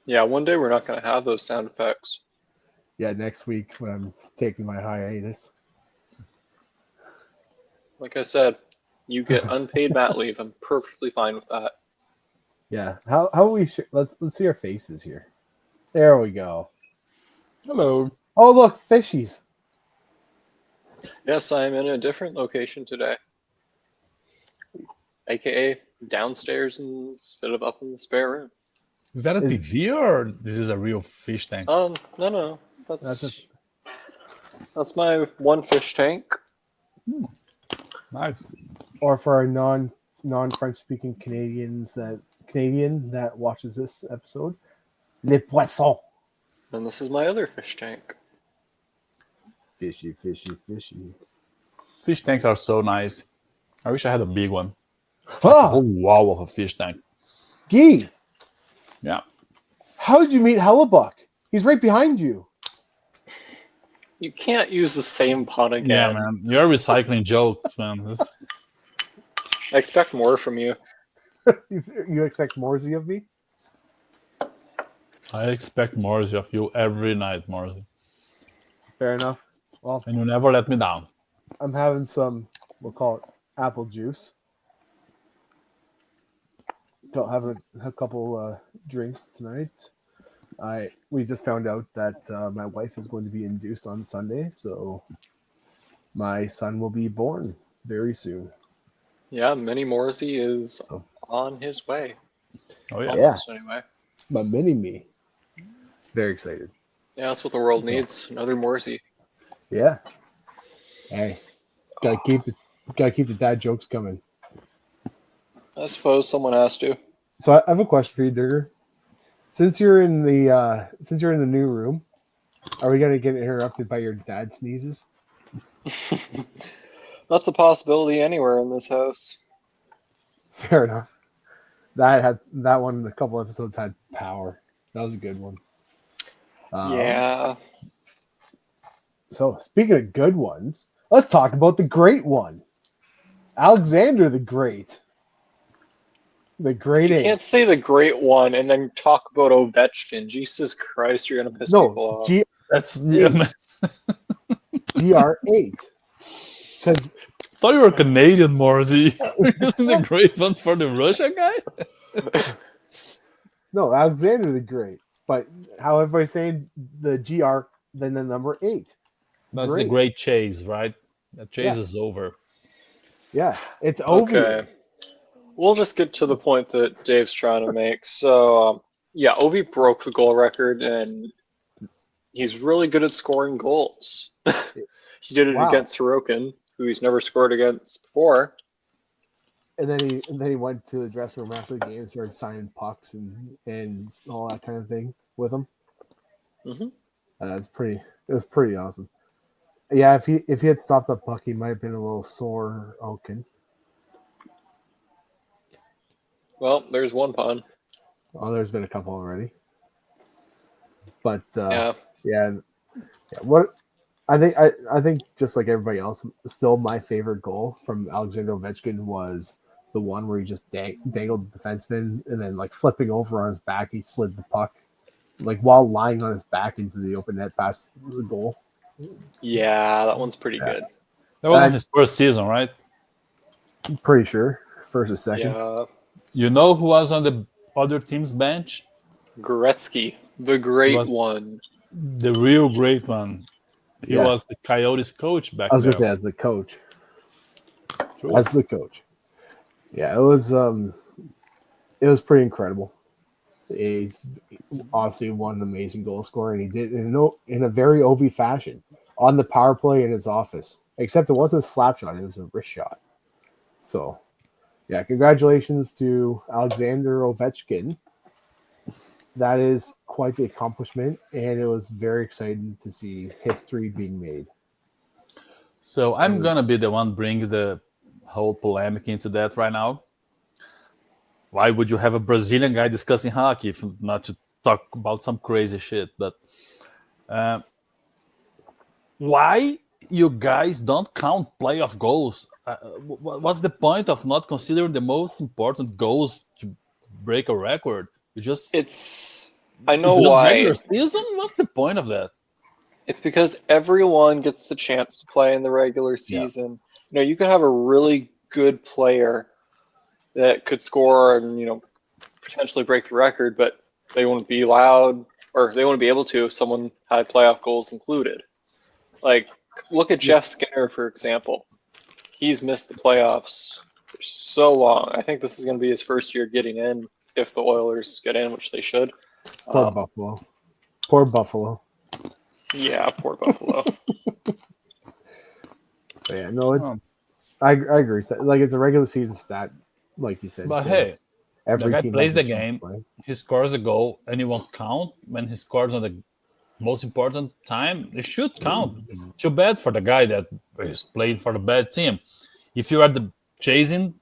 Yeah, one day we're not going to have those sound effects. Yeah, next week when I'm taking my hiatus. Like I said, you get unpaid mat leave. I'm perfectly fine with that. Yeah, how we let's see our faces here. There we go. Hello. Oh look, fishies. Yes, I'm in a different location today, aka downstairs instead of up in the spare room. Is that a TV or this is a real fish tank? No, that's my one fish tank. Nice. Or for our non French speaking Canadian that watches this episode, les poissons. And this is my other fish tank. Fishy, fishy, fishy. Fish tanks are so nice. I wish I had a big one. Huh. Like a whole wall of a fish tank. Guy, Yeah. how did you meet Hellebuck? He's right behind you. You can't use the same pun Yeah, again. man. You're recycling jokes, man. This... I expect more from you. You expect Morsey of me? I expect more of you every night, Morrissey. Fair enough. Well, And you never let me down. I'm having some, we'll call it apple juice. Don't have a couple drinks tonight. We just found out that my wife is going to be induced on Sunday, so my son will be born very soon. Yeah, Mini Morsey is So, on his way. Oh, yeah. Almost, anyway. my mini me. Very excited. Yeah, that's what the world So- needs. Another Morsey. Yeah. Hey, gotta keep the dad jokes coming. I suppose someone has to. So I have a question for you, Digger. Since you're in the new room, are we gonna get interrupted by your dad sneezes? That's a possibility anywhere in this house. Fair enough. That one. A couple episodes had power. That was a good one. Yeah. So speaking of good ones, let's talk about the great one, Alexander the Great. The Great You Eight. can't say the great one and then talk about Ovechkin. Jesus Christ, you're gonna piss people No, off. That's... Yeah, man. GR8. Because I thought you were Canadian, Morrissey. You're using the great one for the Russia guy? no, Alexander the Great. But how everybody's saying the GR, then the number 8. That's Great. the great chase, right? That chase Yeah. is over. Yeah, it's over. Okay. We'll just get to the point that Dave's trying to make. So, yeah, Ovi broke the goal record, and he's really good at scoring goals. He did it Wow. against Sorokin, who he's never scored against before. And then he went to the dressing room after the game and started signing pucks and all that kind of thing with him. Mhm. It was pretty awesome. Yeah, if he had stopped the puck, he might have been a little sore. Okay. Well, there's one pun. Oh, there's been a couple already. But Yeah. what I think just like everybody else, still my favorite goal from Alexander Ovechkin was the one where he just dangled the defenseman and then like flipping over on his back, he slid the puck like while lying on his back into the open net past the goal. Yeah, that one's pretty good. That wasn't his first season, right? I'm pretty sure first or second. Yeah. You know who was on the other team's bench? Gretzky, the great Was- one. The real great one. He Yeah. was the Coyotes coach back I was there. gonna say as the coach. True. As the coach. Yeah, it was pretty incredible. He's obviously one amazing goal scorer, and he did it in a very OV fashion on the power play in his office. Except it wasn't a slap shot; it was a wrist shot. So, yeah, congratulations to Alexander Ovechkin. That is quite the accomplishment, and it was very exciting to see history being made. So I'm gonna be the one bringing the whole polemic into that right now. Why would you have a Brazilian guy discussing hockey if not to talk about some crazy shit, but why you guys don't count playoff goals? What's the point of not considering the most important goals to break a record? I know It's just why. regular season. What's the point of that? It's because everyone gets the chance to play in the regular season. You know, you could have a really good player that could score and, you know, potentially break the record, but they wouldn't be allowed or they wouldn't be able to if someone had playoff goals included. Like, look at Jeff Skinner, for example. He's missed the playoffs for so long. I think this is going to be his first year getting in if the Oilers get in, which they should. Poor Buffalo. Poor Buffalo. Yeah, poor Buffalo. Yeah, no, I agree. Like, it's a regular season stat, like you said. But hey, every the guy team plays has the a chance to game, play. he scores the goal, and he won't count when he scores on the most important time. It should count. Too bad for the guy that is playing for the bad team. If you are chasing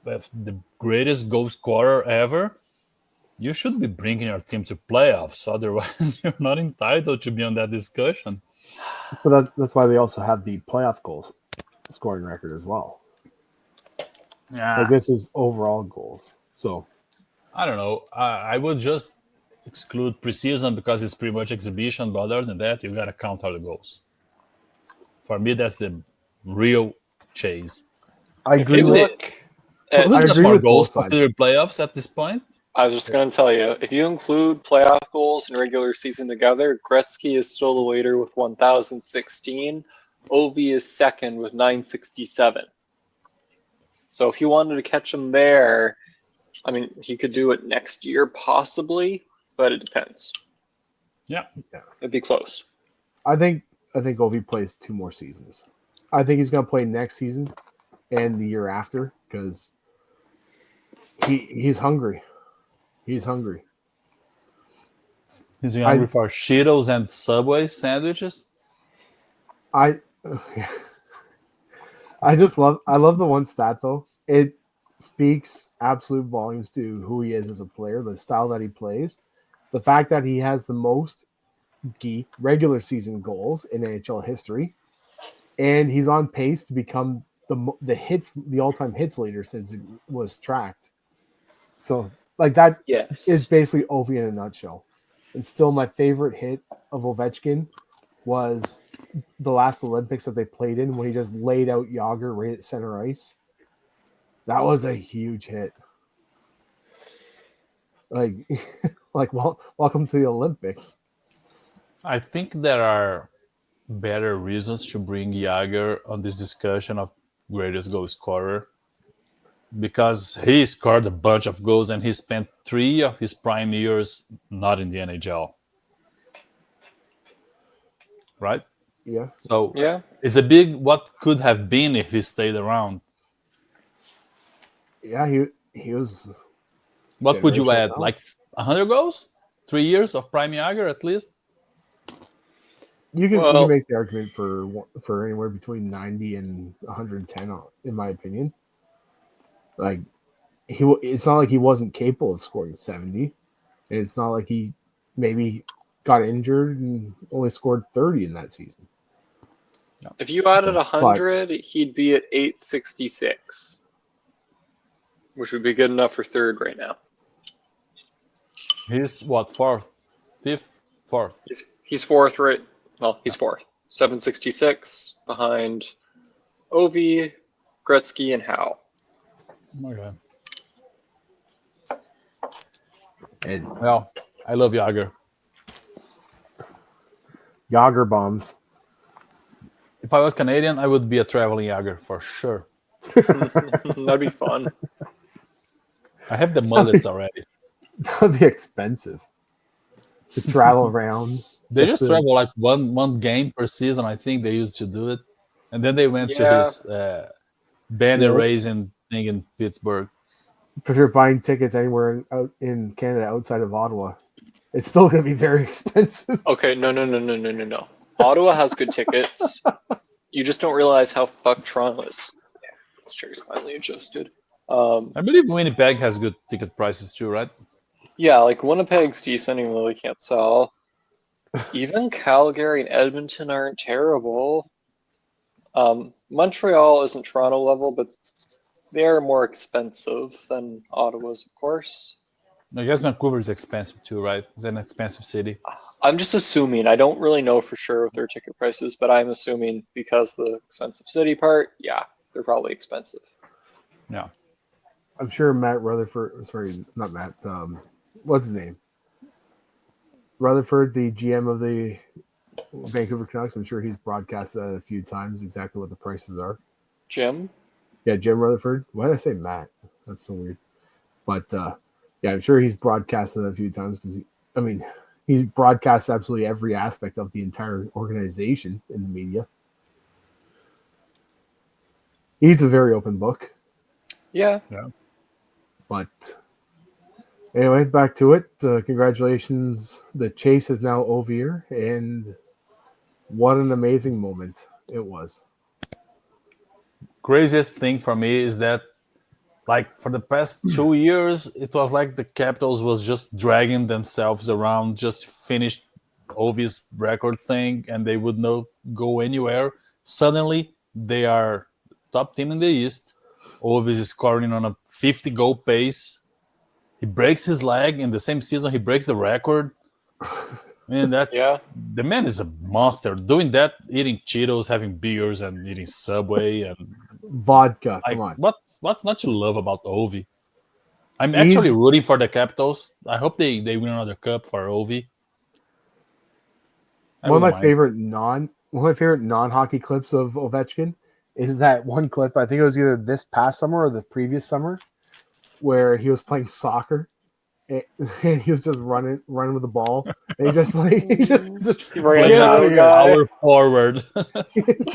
the greatest goal scorer ever, you should be bringing your team to playoffs. Otherwise, you're not entitled to be on that discussion. But that's why they also have the playoff goals scoring record as well. Yeah, Like, this is overall goals. So I don't know. I would just exclude preseason because it's pretty much exhibition. But other than that, you gotta count all the goals. For me, that's the real chase. I agree If you with look at, Who's I got agree more with goals both sides. considering playoffs at this point? I was just going to tell you, if you include playoff goals and regular season together, Gretzky is still the leader with 1,016. Ovi is second with 967. So if you wanted to catch him there, I mean, he could do it next year possibly, but it depends. Yeah. It'd be close. I think Ovi plays 2 more seasons. I think he's going to play next season and the year after because he's hungry. He's hungry. He's hungry for Cheetos and Subway sandwiches. I love the one stat though. It speaks absolute volumes to who he is as a player, the style that he plays, the fact that he has the most regular season goals in NHL history, and he's on pace to become the all-time hits leader since it was tracked. So, like, that is basically Ovi in a nutshell. And still, my favorite hit of Ovechkin was the last Olympics that they played in when he just laid out Yager right at center ice. That was a huge hit. Like, welcome to the Olympics. I think there are better reasons to bring Yager on this discussion of greatest goal scorer because he scored a bunch of goals and he spent 3 of his prime years not in the NHL. Right? Yeah. So it's a big what could have been if he stayed around. Yeah, he was. What would you add? Now. Like 100 goals? 3 years of prime Yager at least? You can make the argument for anywhere between 90 and 110, in my opinion. Like, it's not like he wasn't capable of scoring 70. And it's not like he maybe got injured and only scored 30 in that season. If you added 100, he'd be at 866, which would be good enough for third right now. He's what, fourth? Fifth? Fourth? He's fourth, right? Well, he's fourth. 766 behind Ovi, Gretzky, and Howe. Okay. Well, I love Yager. Yager bombs. If I was Canadian, I would be a traveling Yager for sure. That'd be fun. I have the mullets already. That'd be expensive to travel around. They just travel like one game per season. I think they used to do it, and then they went to his banner raising thing in Pittsburgh. If you're buying tickets anywhere out in Canada outside of Ottawa, it's still going to be very expensive. Okay, no. Ottawa has good tickets. You just don't realize how fucked Toronto is. Yeah, this chair's finally adjusted. I believe Winnipeg has good ticket prices too, right? Yeah, like Winnipeg's decent, even though they can't sell. Even Calgary and Edmonton aren't terrible. Montreal isn't Toronto level, but they are more expensive than Ottawa's, of course. I guess Vancouver is expensive too, right? It's an expensive city. I'm just assuming. I don't really know for sure with their ticket prices, but I'm assuming because the expensive city part, yeah, they're probably expensive. Yeah. I'm sure Matt Rutherford. Sorry, not Matt. What's his name? Rutherford, the GM of the Vancouver Canucks. I'm sure he's broadcast that a few times. Exactly what the prices are. Jim? Yeah, Jim Rutherford. Why did I say Matt? That's so weird. But yeah, I'm sure he's broadcasted it a few times because he's broadcast absolutely every aspect of the entire organization in the media. He's a very open book. Yeah. But anyway, back to it. Congratulations. The chase is now over, and what an amazing moment it was. Craziest thing for me is that, like, for the past 2 years, it was like the Capitals was just dragging themselves around, just finished Ovi's record thing, and they would not go anywhere. Suddenly, they are top team in the East. Ovi is scoring on a 50 goal pace. He breaks his leg in the same season. He breaks the record. Yeah. The man is a monster. Doing that, eating Cheetos, having beers, and eating Subway, and Vodka, like, come on. what's not to love about Ovi? I'm actually rooting for the Capitals. I hope they win another cup for Ovi. One of my favorite non-hockey clips of Ovechkin is that one clip. I think it was either this past summer or the previous summer, where he was playing soccer and he was just running with the ball. And he just Ran get out down of here. guy. Power forward.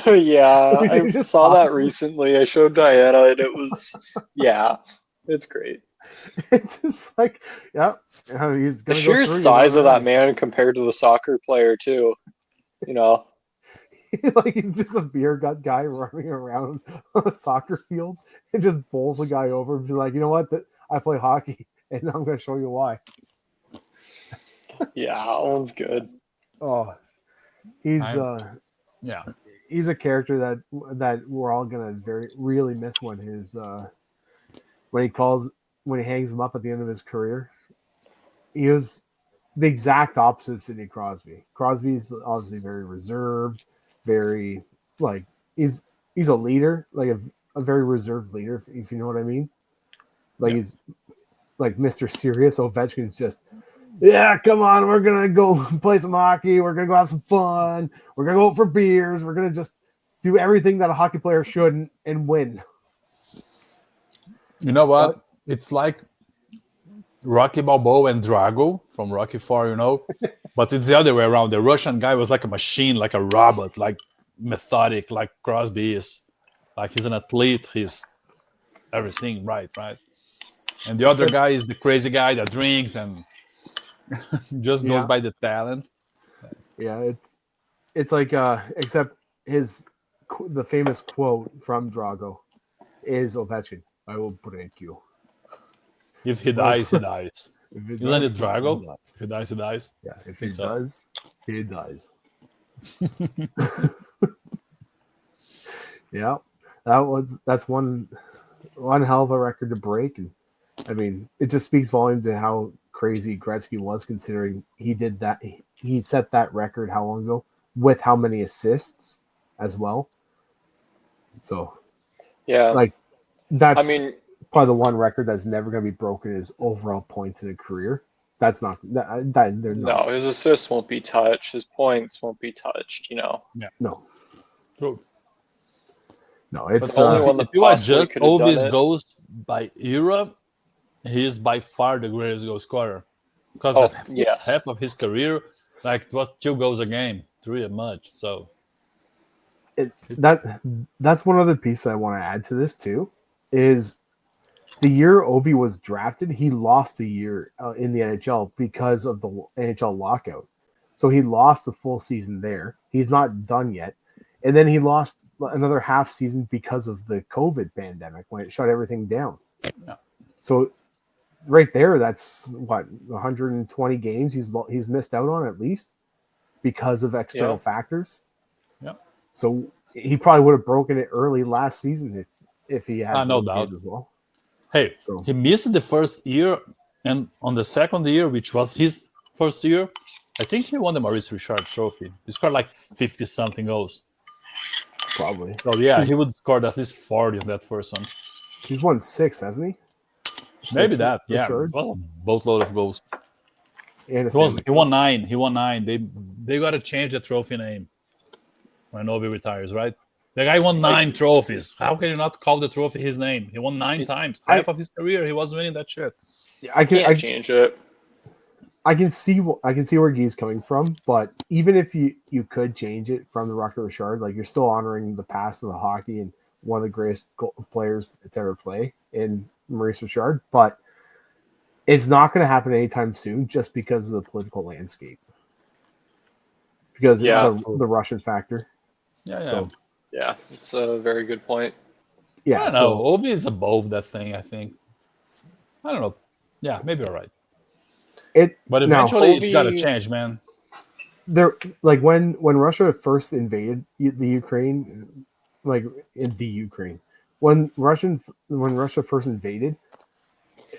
Yeah, I Just saw that tossed him. recently. I showed Diana, and it was, yeah, it's great. It's just like, yeah, he's The gonna sheer go through. size of that man compared to the soccer player, too. You know, Like he's just a beer gut guy running around on a soccer field and just bowls a guy over and be like, you know what? I play hockey and I'm going to show you why. yeah, that one's good. Oh, he's Yeah. he's a character that we're all going to really miss when when he hangs him up at the end of his career. He was the exact opposite of Sidney Crosby. Crosby's obviously very reserved, very like he's a leader, like a very reserved leader, if you know what I mean. Like he's like Mr. Serious. Ovechkin's just, yeah, come on, we're gonna go play some hockey, we're gonna go have some fun, we're gonna go out for beers, we're gonna just do everything that a hockey player should and win. You know what? It's like Rocky Balboa and Drago from Rocky 4, but it's the other way around. The Russian guy was like a machine, like a robot, like methodic, like Crosby is. Like he's an athlete, he's everything right. And the other guy is the crazy guy that drinks and just goes by the talent. Yeah, it's like except the famous quote from Drago is Ovechkin, I will break you. If he dies, he dies. Isn't it He Drago? dies. If he dies, he dies. Yeah, if he does, he dies. Yeah, that's one hell of a record to break, and I mean, it just speaks volume to how crazy Gretzky was, considering he did that. He set that record how long ago with how many assists as well. So, Yeah, like that's I mean, probably the one record that's never going to be broken is overall points in a career. That's not that they're not. no, his assists won't be touched. His points won't be touched. Yeah. No. True. No, it's But the only one that If you possibly adjust could have all done these it. goals by era, he is by far the greatest goal scorer. Because Oh, that yes. half of his career, like, it was 2 goals a game, 3 a much. So that's one other piece I want to add to this too, is the year Ovi was drafted, he lost a year in the NHL because of the NHL lockout. So he lost a full season there. He's not done yet. And then he lost another half season because of the COVID pandemic when it shut everything down. Yeah. So right there, that's what 120 games he's missed out on at least because of external factors. Yeah. So he probably would have broken it early last season if he had No those doubt. games as well. Hey, So he missed the first year, and on the second year, which was his first year, I think he won the Maurice Richard Trophy. He scored like 50 something goals. probably. So yeah, he would score at least 40 on that first one. He's won 6, hasn't he? Maybe 6 that. Yeah, Richard it was a boatload of goals. and a He Stanley won Cup. 9. He won 9. They got to change the trophy name when Obi retires, right? The guy won 9 trophies. How can you not call the trophy his name? He won 9 times. Half of his career, he was winning that shit. I Can't change it. I can see where Guy's coming from, but even if you could change it from the Rocket Richard, like you're still honoring the past of the hockey and one of the greatest players to ever play in Maurice Richard, but it's not going to happen anytime soon just because of the political landscape, because of the Russian factor. Yeah, yeah. So yeah, it's a very good point. Yeah, I don't know. Obi is above that thing, I think. I don't know. Yeah, maybe you're right. But eventually Obi, it got to change, man. There, like when Russia first invaded the Ukraine, like in the Ukraine, when Russia first invaded,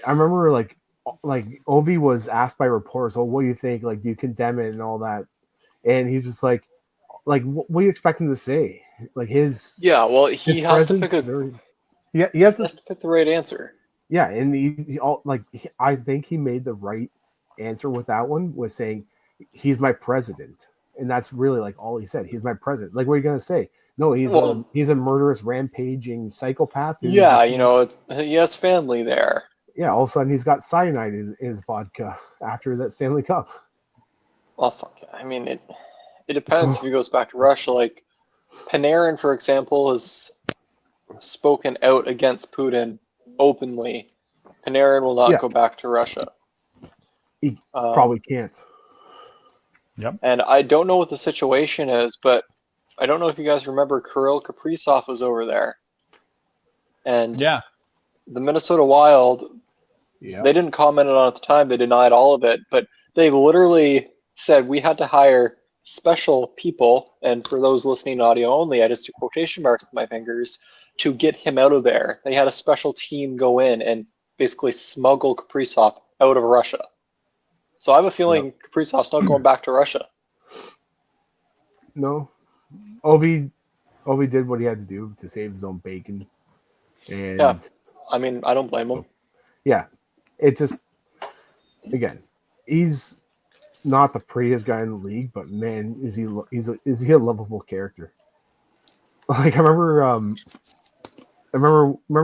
I remember like Ovi was asked by reporters, "Oh, what do you think? Like, do you condemn it and all that?" And he's just like, what do you expect him to say? Like his well, he has to pick he has to pick the right answer. Yeah, and I think he made the right answer with that one, was saying he's my president, and that's really like all he said. He's my president. Like, what are you gonna say? No, he's a murderous, rampaging psychopath. Yeah, he has family there. Yeah, all of a sudden he's got cyanide in his vodka after that Stanley Cup. Well, fuck. I mean, it depends if he goes back to Russia. Like Panarin, for example, has spoken out against Putin openly. Panarin will not go back to Russia. He probably can't. Yep. And I don't know what the situation is, but I don't know if you guys remember Kirill Kaprizov was over there. And the Minnesota Wild, they didn't comment on it at the time. They denied all of it, but they literally said we had to hire special people, and for those listening audio only, I just do quotation marks with my fingers, to get him out of there. They had a special team go in and basically smuggle Kaprizov out of Russia. So I have a feeling Kaprizov's not going back to Russia. No. Ovi did what he had to do to save his own bacon. And yeah. I mean, I don't blame him. Yeah. It just, again, he's not the prettiest guy in the league, but man, is he a lovable character. Like I remember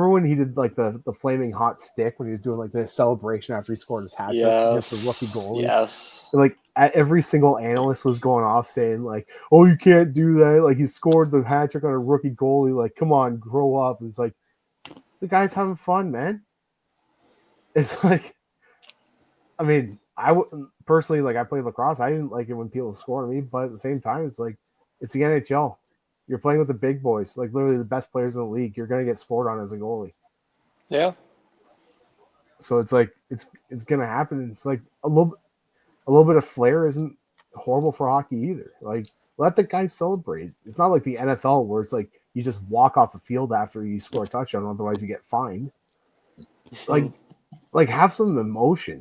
when he did like the flaming hot stick when he was doing like the celebration after he scored his hat trick against the rookie goalie. Yes. And, like every single analyst was going off saying like, "Oh, you can't do that! Like he scored the hat trick on a rookie goalie. Like, come on, grow up." It's like the guy's having fun, man. It's like, I mean, I would personally, like, I played lacrosse. I didn't like it when people scored me, but at the same time, it's like it's the NHL. You're playing with the big boys, like literally the best players in the league. You're gonna get scored on as a goalie. Yeah. So it's like it's gonna happen. It's like a little bit of flair isn't horrible for hockey either. Like let the guys celebrate. It's not like the NFL where it's like you just walk off the field after you score a touchdown, otherwise you get fined. Like have some emotion.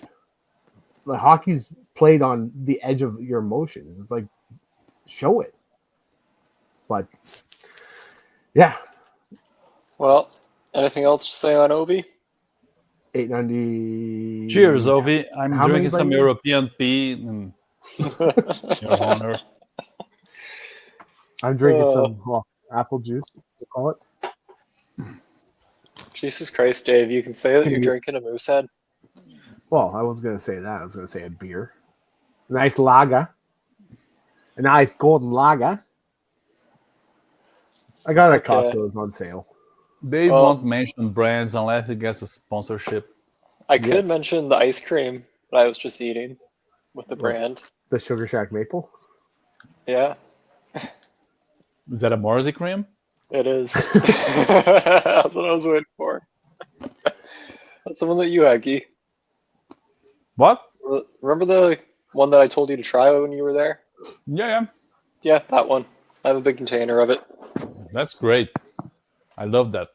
Like hockey's played on the edge of your emotions. It's like show it. But yeah. Well, anything else to say on Ovi? 890. Cheers, Ovi. I'm drinking some European pea in your honor. I'm drinking some apple juice, we'll call it. Jesus Christ, Dave. You can say that you're drinking a Moosehead? Well, I was going to say that. I was going to say a beer. A nice lager. A nice golden lager. I got it at Costco. It's on sale. They won't mention brands unless it gets a sponsorship. I could mention the ice cream that I was just eating with the brand. The Sugar Shack Maple? Yeah. Is that a Morrissey cream? It is. That's what I was waiting for. That's the one that you had, Guy. What? Remember the one that I told you to try when you were there? Yeah, Yeah, that one. I have a big container of it. that's great. I love that.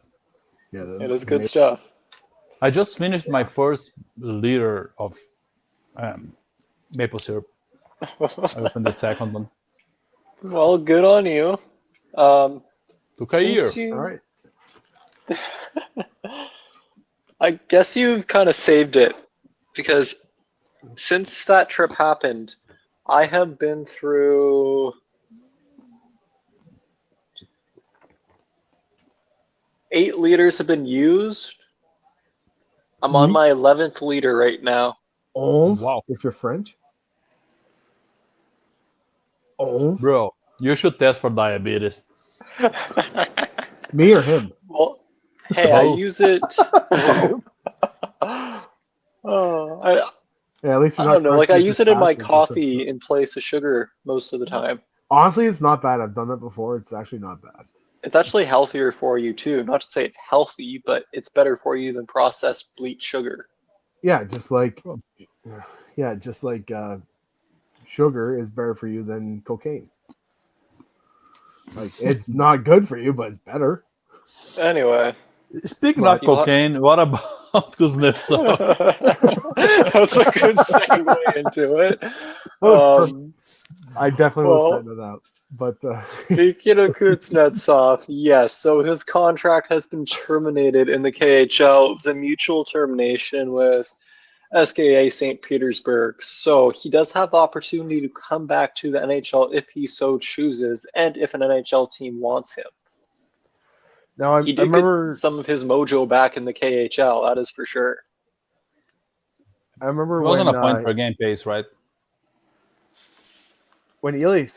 Yeah, It is good stuff. I just finished my first liter of maple syrup. I opened the second one. Well, good on you. Um, Took a year. since all you, right. I guess you've kind of saved it because since that trip happened, I have been through 8 liters have been used. I'm on my 11th liter right now. Wow. If you're French. 11. Bro, you should test for diabetes. Me or him? Well, hey, I Both. use it. Both. Oh, Yeah, at least I you're don't not know. Like I crushing use it in my pistachios or something. coffee in place of sugar most of the time. Honestly, it's not bad. I've done that before. It's actually not bad. It's actually healthier for you too. Not to say it's healthy, but it's better for you than processed bleach sugar. Yeah, just like sugar is better for you than cocaine. Like it's not good for you, but it's better. Anyway, Speaking But of cocaine, what about Kuznetsov? that's a good segue into it. Oh, I definitely was Well, cutting it out. But speaking of Kuznetsov, yes, so his contract has been terminated in the KHL. It was a mutual termination with SKA St. Petersburg. So he does have the opportunity to come back to the NHL if he so chooses and if an NHL team wants him. now I He did remember get some of his mojo back in the KHL, that is for sure. I remember It was on when a point per game pace, right? when when Ilya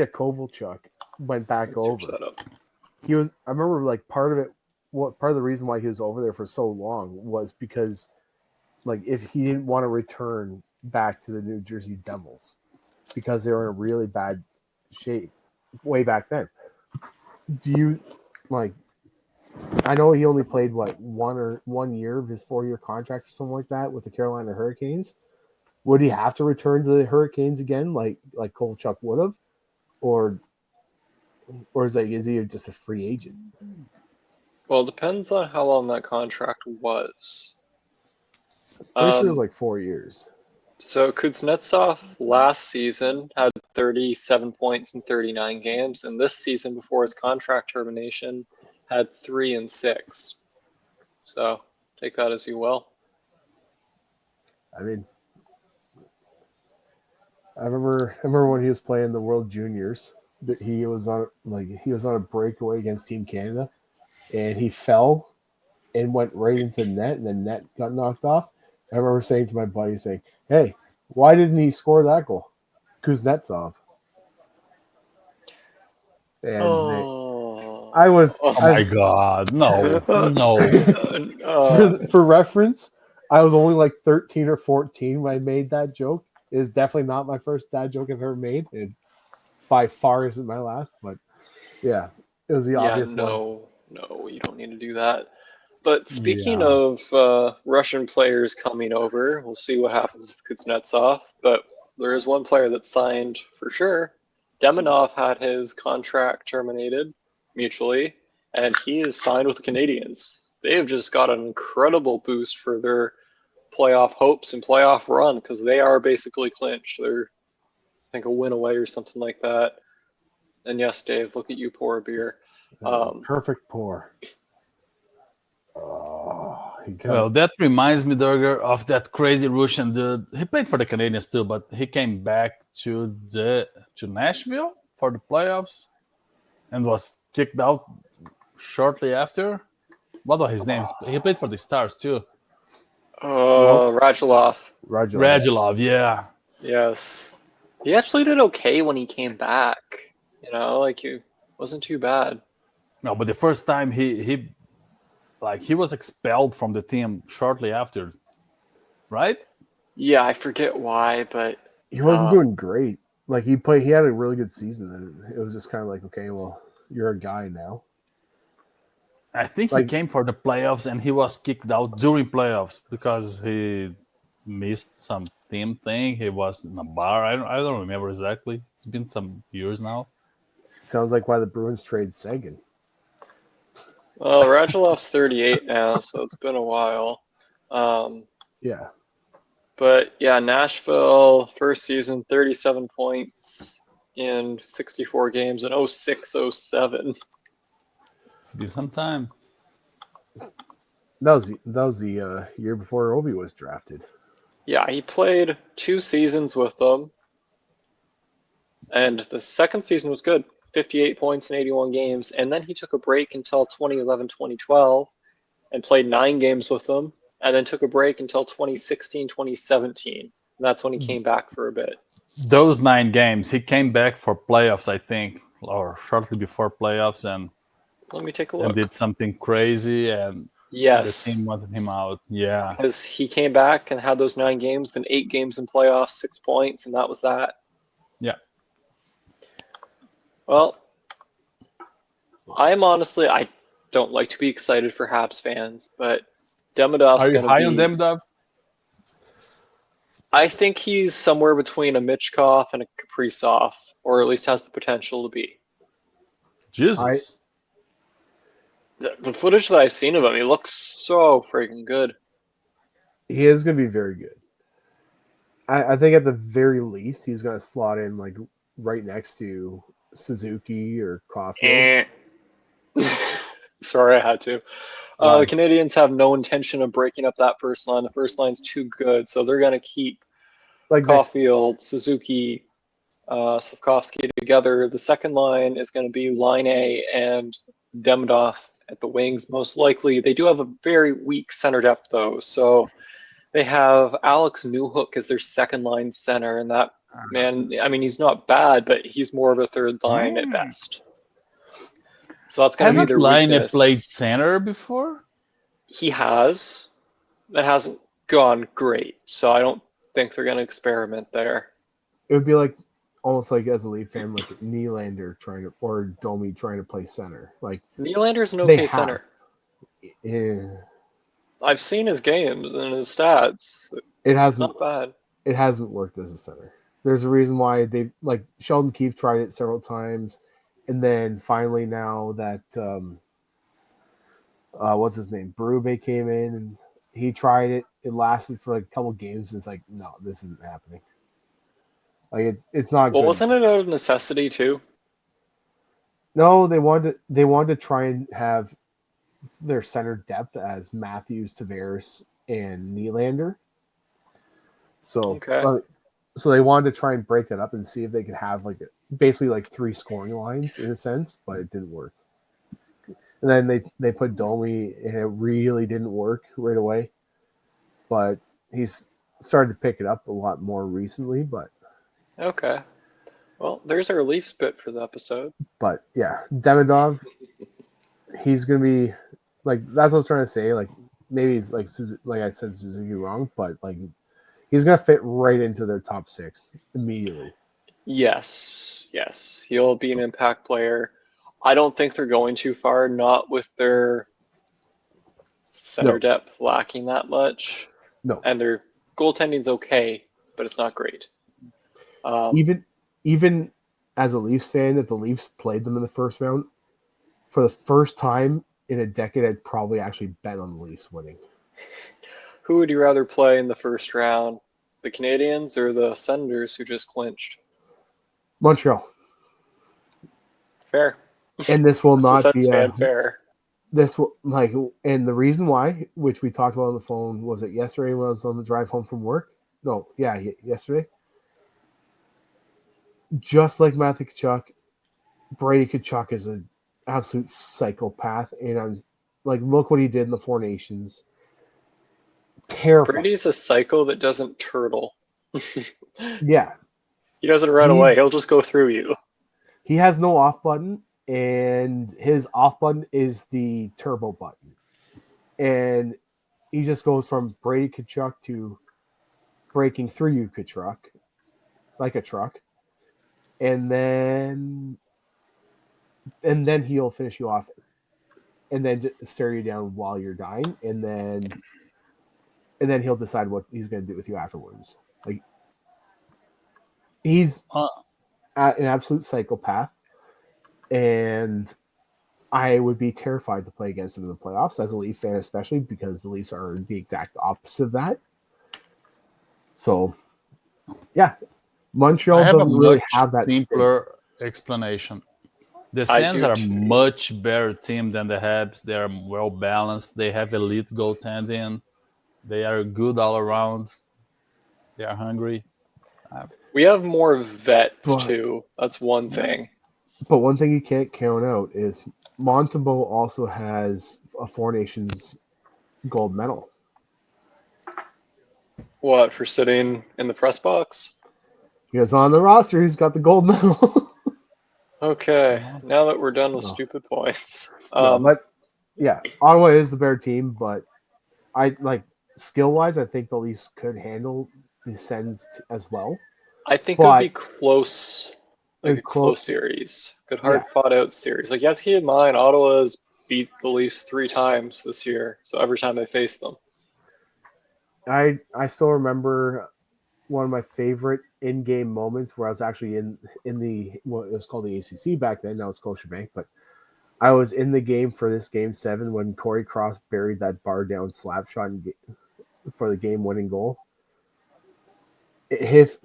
Kovalchuk went back Let's search over, that up. I remember like part of the reason why he was over there for so long was because like if he didn't want to return back to the New Jersey Devils because they were in a really bad shape way back then. Do you like I know he only played what 1 year of his 4-year contract or something like that with the Carolina Hurricanes. Would he have to return to the Hurricanes again like Kovalchuk would have? Or is he just a free agent? Well, it depends on how long that contract was. Pretty sure it was like 4 years. So Kuznetsov last season had 37 points in 39 games, and this season before his contract termination had 3 and 6. So take that as you will. I mean, I remember when he was playing the World Juniors that he was on a breakaway against Team Canada, and he fell and went right into the net, and the net got knocked off. I remember saying to my buddy, saying, "Hey, why didn't he score that goal?" Kuznetsov. And I was Oh my god, no. for reference, I was only like 13 or 14 when I made that joke. It is definitely not my first dad joke I've ever made. It by far isn't my last, but yeah, it was the obvious one. No, you don't need to do that. But speaking Yeah. of Russian players coming over, we'll see what happens with Kuznetsov. But there is one player that signed for sure. Demonov had his contract terminated mutually, and he is signed with the Canadiens. They have just got an incredible boost for their playoff hopes and playoff run because they are basically clinched. They're, I think, a win away or something like that. And yes, Dave, look at you pour a beer. Perfect pour. Oh, Well, that reminds me, Durger, of that crazy Russian dude. He played for the Canadiens too, but he came back to Nashville for the playoffs and was kicked out shortly after. What was his name? He played for the Stars too. Radulov. Radulov, yeah. Yes. He actually did okay when he came back. You know, like he wasn't too bad. No, but the first time he was expelled from the team shortly after, right? Yeah, I forget why, but he wasn't doing great. Like he had a really good season. And it was just kind of like, okay, well, you're a guy now. I think he Like, came for the playoffs and he was kicked out during playoffs because he missed some team thing. He was in a bar. I don't remember exactly. It's been some years now. sounds like why the Bruins trade Seguin. Well, Radulov's 38 now, so it's been a while. Yeah. But yeah, Nashville, first season, 37 points in 64 games in 06-07. It's been some time. That was the year before Ovi was drafted. Yeah, he played 2 seasons with them, and the second season was good, 58 points in 81 games, and then he took a break until 2011-2012 and played 9 games with them, and then took a break until 2016-2017. And that's when he came back for a bit. Those 9 games, he came back for playoffs, I think, or shortly before playoffs, and Let me take a and look. did something crazy, and the Yes, team wanted him out. Yeah, because he came back and had those 9 games, then 8 games in playoffs, 6 points, and that was that. yeah. Well, I don't like to be excited for Habs fans, but Demidov's Are you going to high on be. them, Dov? I think he's somewhere between a Michkov and a Kaprizov, or at least has the potential to be. Jesus. The footage that I've seen of him, he looks so freaking good. He is going to be very good. I think at the very least he's going to slot in like right next to Suzuki or Caulfield. Sorry, I had to. Why? The Canadians have no intention of breaking up that first line. The first line's too good, so they're going to keep Like Caulfield, Suzuki, Slavkovsky together. The second line is going to be Line A and Demidov at the wings, most likely. They do have a very weak center depth, though, so they have Alex Newhook as their second line center, and that man, I mean, he's not bad, but he's more of a third line at best. So that's going to be Hasn't their Line weakness. played center before? He has. That hasn't gone great, so I don't think they're going to experiment there. it would be like almost like as a Leaf fan, like Nylander trying to or Domi trying to play center. Like Nylander's an They okay have. center. eh, I've seen his games and his stats. it It's hasn't not bad. it hasn't worked as a center. There's a reason why they like Sheldon Keefe tried it several times, and then finally now that what's his name Berube came in and he tried it. It lasted for like a couple games. It's like no, this isn't happening. Like it's not Well, good. wasn't it out of necessity too? No, they wanted to try and have their center depth as Matthews, Tavares, and Nylander. So, Okay. so they wanted to try and break that up and see if they could have like basically like 3 scoring lines in a sense, but it didn't work. And then they put Domi, and it really didn't work right away. But he's started to pick it up a lot more recently. But Okay. Well, there's our Leafs bit for the episode. yeah, Demidov, he's gonna be like that's what I was trying to say. Like maybe he's like I said Suzuki wrong, but like he's gonna fit right into their top 6 immediately. Yes. He'll be an impact player. I don't think they're going too far, not with their center No. depth lacking that much. No, And their goaltending's okay, but it's not great. even as a Leafs fan, if the Leafs played them in the first round, for the first time in a decade, I'd probably actually bet on the Leafs winning. Who would you rather play in the first round? The Canadians or the Senators who just clinched? Montreal. Fair. And this will It's a not Sens be fan fair. this will like, and the reason why, which we talked about on the phone, was it yesterday when I was on the drive home from work? No, yeah, yesterday. Just like Matthew Tkachuk, Brady Tkachuk is an absolute psychopath, and I'm like, look what he did in the Four Nations. Terrifying. Brady's a psycho that doesn't turtle. Yeah, He doesn't run away. He'll just go through you. he has no off button, and his off button is the turbo button, and he just goes from Brady Tkachuk to breaking through you, Tkachuk, like a truck, and then he'll finish you off and then just stare you down while you're dying, and then he'll decide what he's going to do with you afterwards. Like he's an absolute psychopath, and I would be terrified to play against him in the playoffs as a Leaf fan, especially because the Leafs are the exact opposite of that. So, yeah, Montreal I have a doesn't really much have that simpler explanation. The I Sens do are a too. much better team than the Habs. They are well balanced. They have elite goaltending. They are good all around. They are hungry. We have more vets But- too. That's one thing. But one thing you can't count out is Montembeault also has a Four Nations gold medal. What, for sitting in the press box? Because on the roster, he's got the gold medal. Okay, now that we're done with No. stupid points. No, but yeah, Ottawa is the better team, but I like skill wise, I think the Leafs could handle the Sens as well. I think it would be close, like a close- close series. Good hard fought out series. Like you have to keep in mind, Ottawa's beat the Leafs 3 times this year, so every time they face them. I still remember one of my favorite in-game moments where I was actually in the what was called the ACC back then. Now it's Scotiabank, but I was in the game for this Game 7 when Corey Cross buried that bar down slap shot for the game-winning goal. If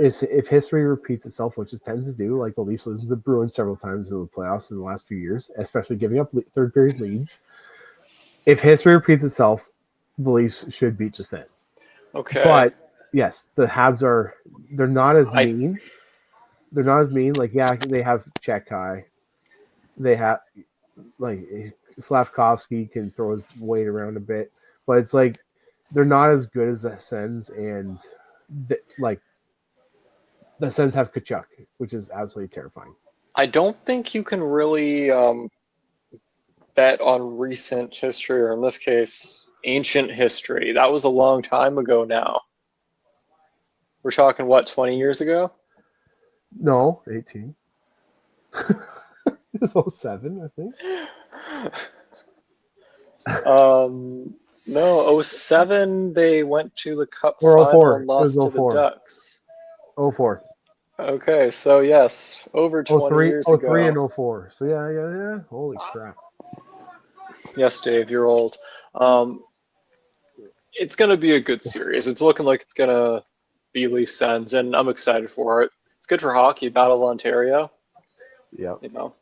history repeats itself, which it tends to do, like the Leafs losing to the Bruins several times in the playoffs in the last few years, especially giving up third period leads. If history repeats itself, the Leafs should beat the Sens. Okay. But yes, the Habs they're not as mean. They're not as mean. Like, yeah, they have Chekai. They have like Slavkovsky can throw his weight around a bit, but it's like they're not as good as the Sens, and like the Sens have Kachuk, which is absolutely terrifying. I don't think you can really bet on recent history, or in this case, ancient history. That was a long time ago now. We're talking, what, 20 years ago? No, 18. It was 07, I think. No, 07 they went to the Cup Or final 04. and lost It was to the 04. Ducks. 04. Okay, so yes, over 20 03, years 03 ago. and 04. So yeah. Holy crap. Yes, Dave, you're old. It's going to be a good series. It's looking like it's going to be Leafs Sens, and I'm excited for it. It's good for hockey, Battle of Ontario. Yeah. You know,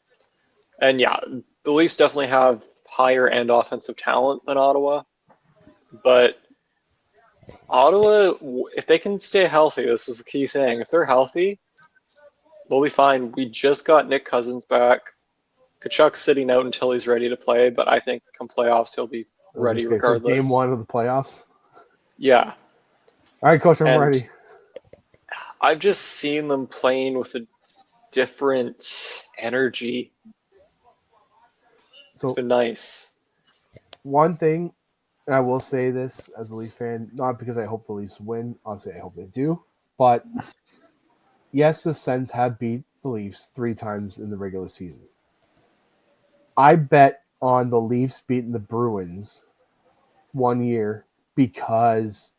and yeah, the Leafs definitely have higher end offensive talent than Ottawa, but Ottawa, if they can stay healthy, this is the key thing. If they're healthy, they'll be fine. We just got Nick Cousins back. Kachuk's sitting out until he's ready to play, but I think come playoffs he'll be ready regardless. So game 1 of the playoffs. Yeah. All right, Coach, I'm ready. I've just seen them playing with a different energy. So it's been nice. One thing, and I will say this as a Leaf fan, not because I hope the Leafs win. Obviously, I hope they do. But yes, the Sens have beat the Leafs 3 times in the regular season. I bet on the Leafs beating the Bruins one year because,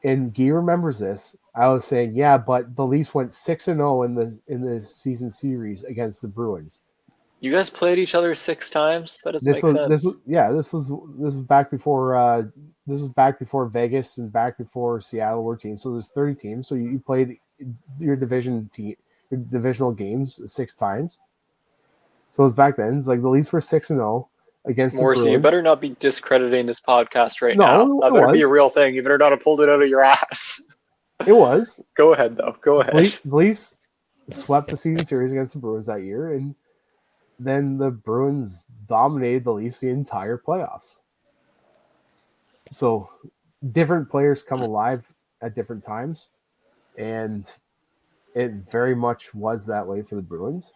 and Guy remembers this, I was saying, yeah, but the Leafs went 6-0 in the season series against the Bruins. You guys played each other 6 times? That doesn't make sense. This was back before back before Vegas and back before Seattle were teams. So there's 30 teams. So you played your divisional games 6 times. So it was back then. It's like the Leafs were 6-0 against the Bruins. You better not be discrediting this podcast right now. That better be a real thing. You better not have pulled it out of your ass. It was. Go ahead, though. Go ahead. The Leafs swept the season series against the Bruins that year, and then the Bruins dominated the Leafs the entire playoffs. So different players come alive at different times, and it very much was that way for the Bruins.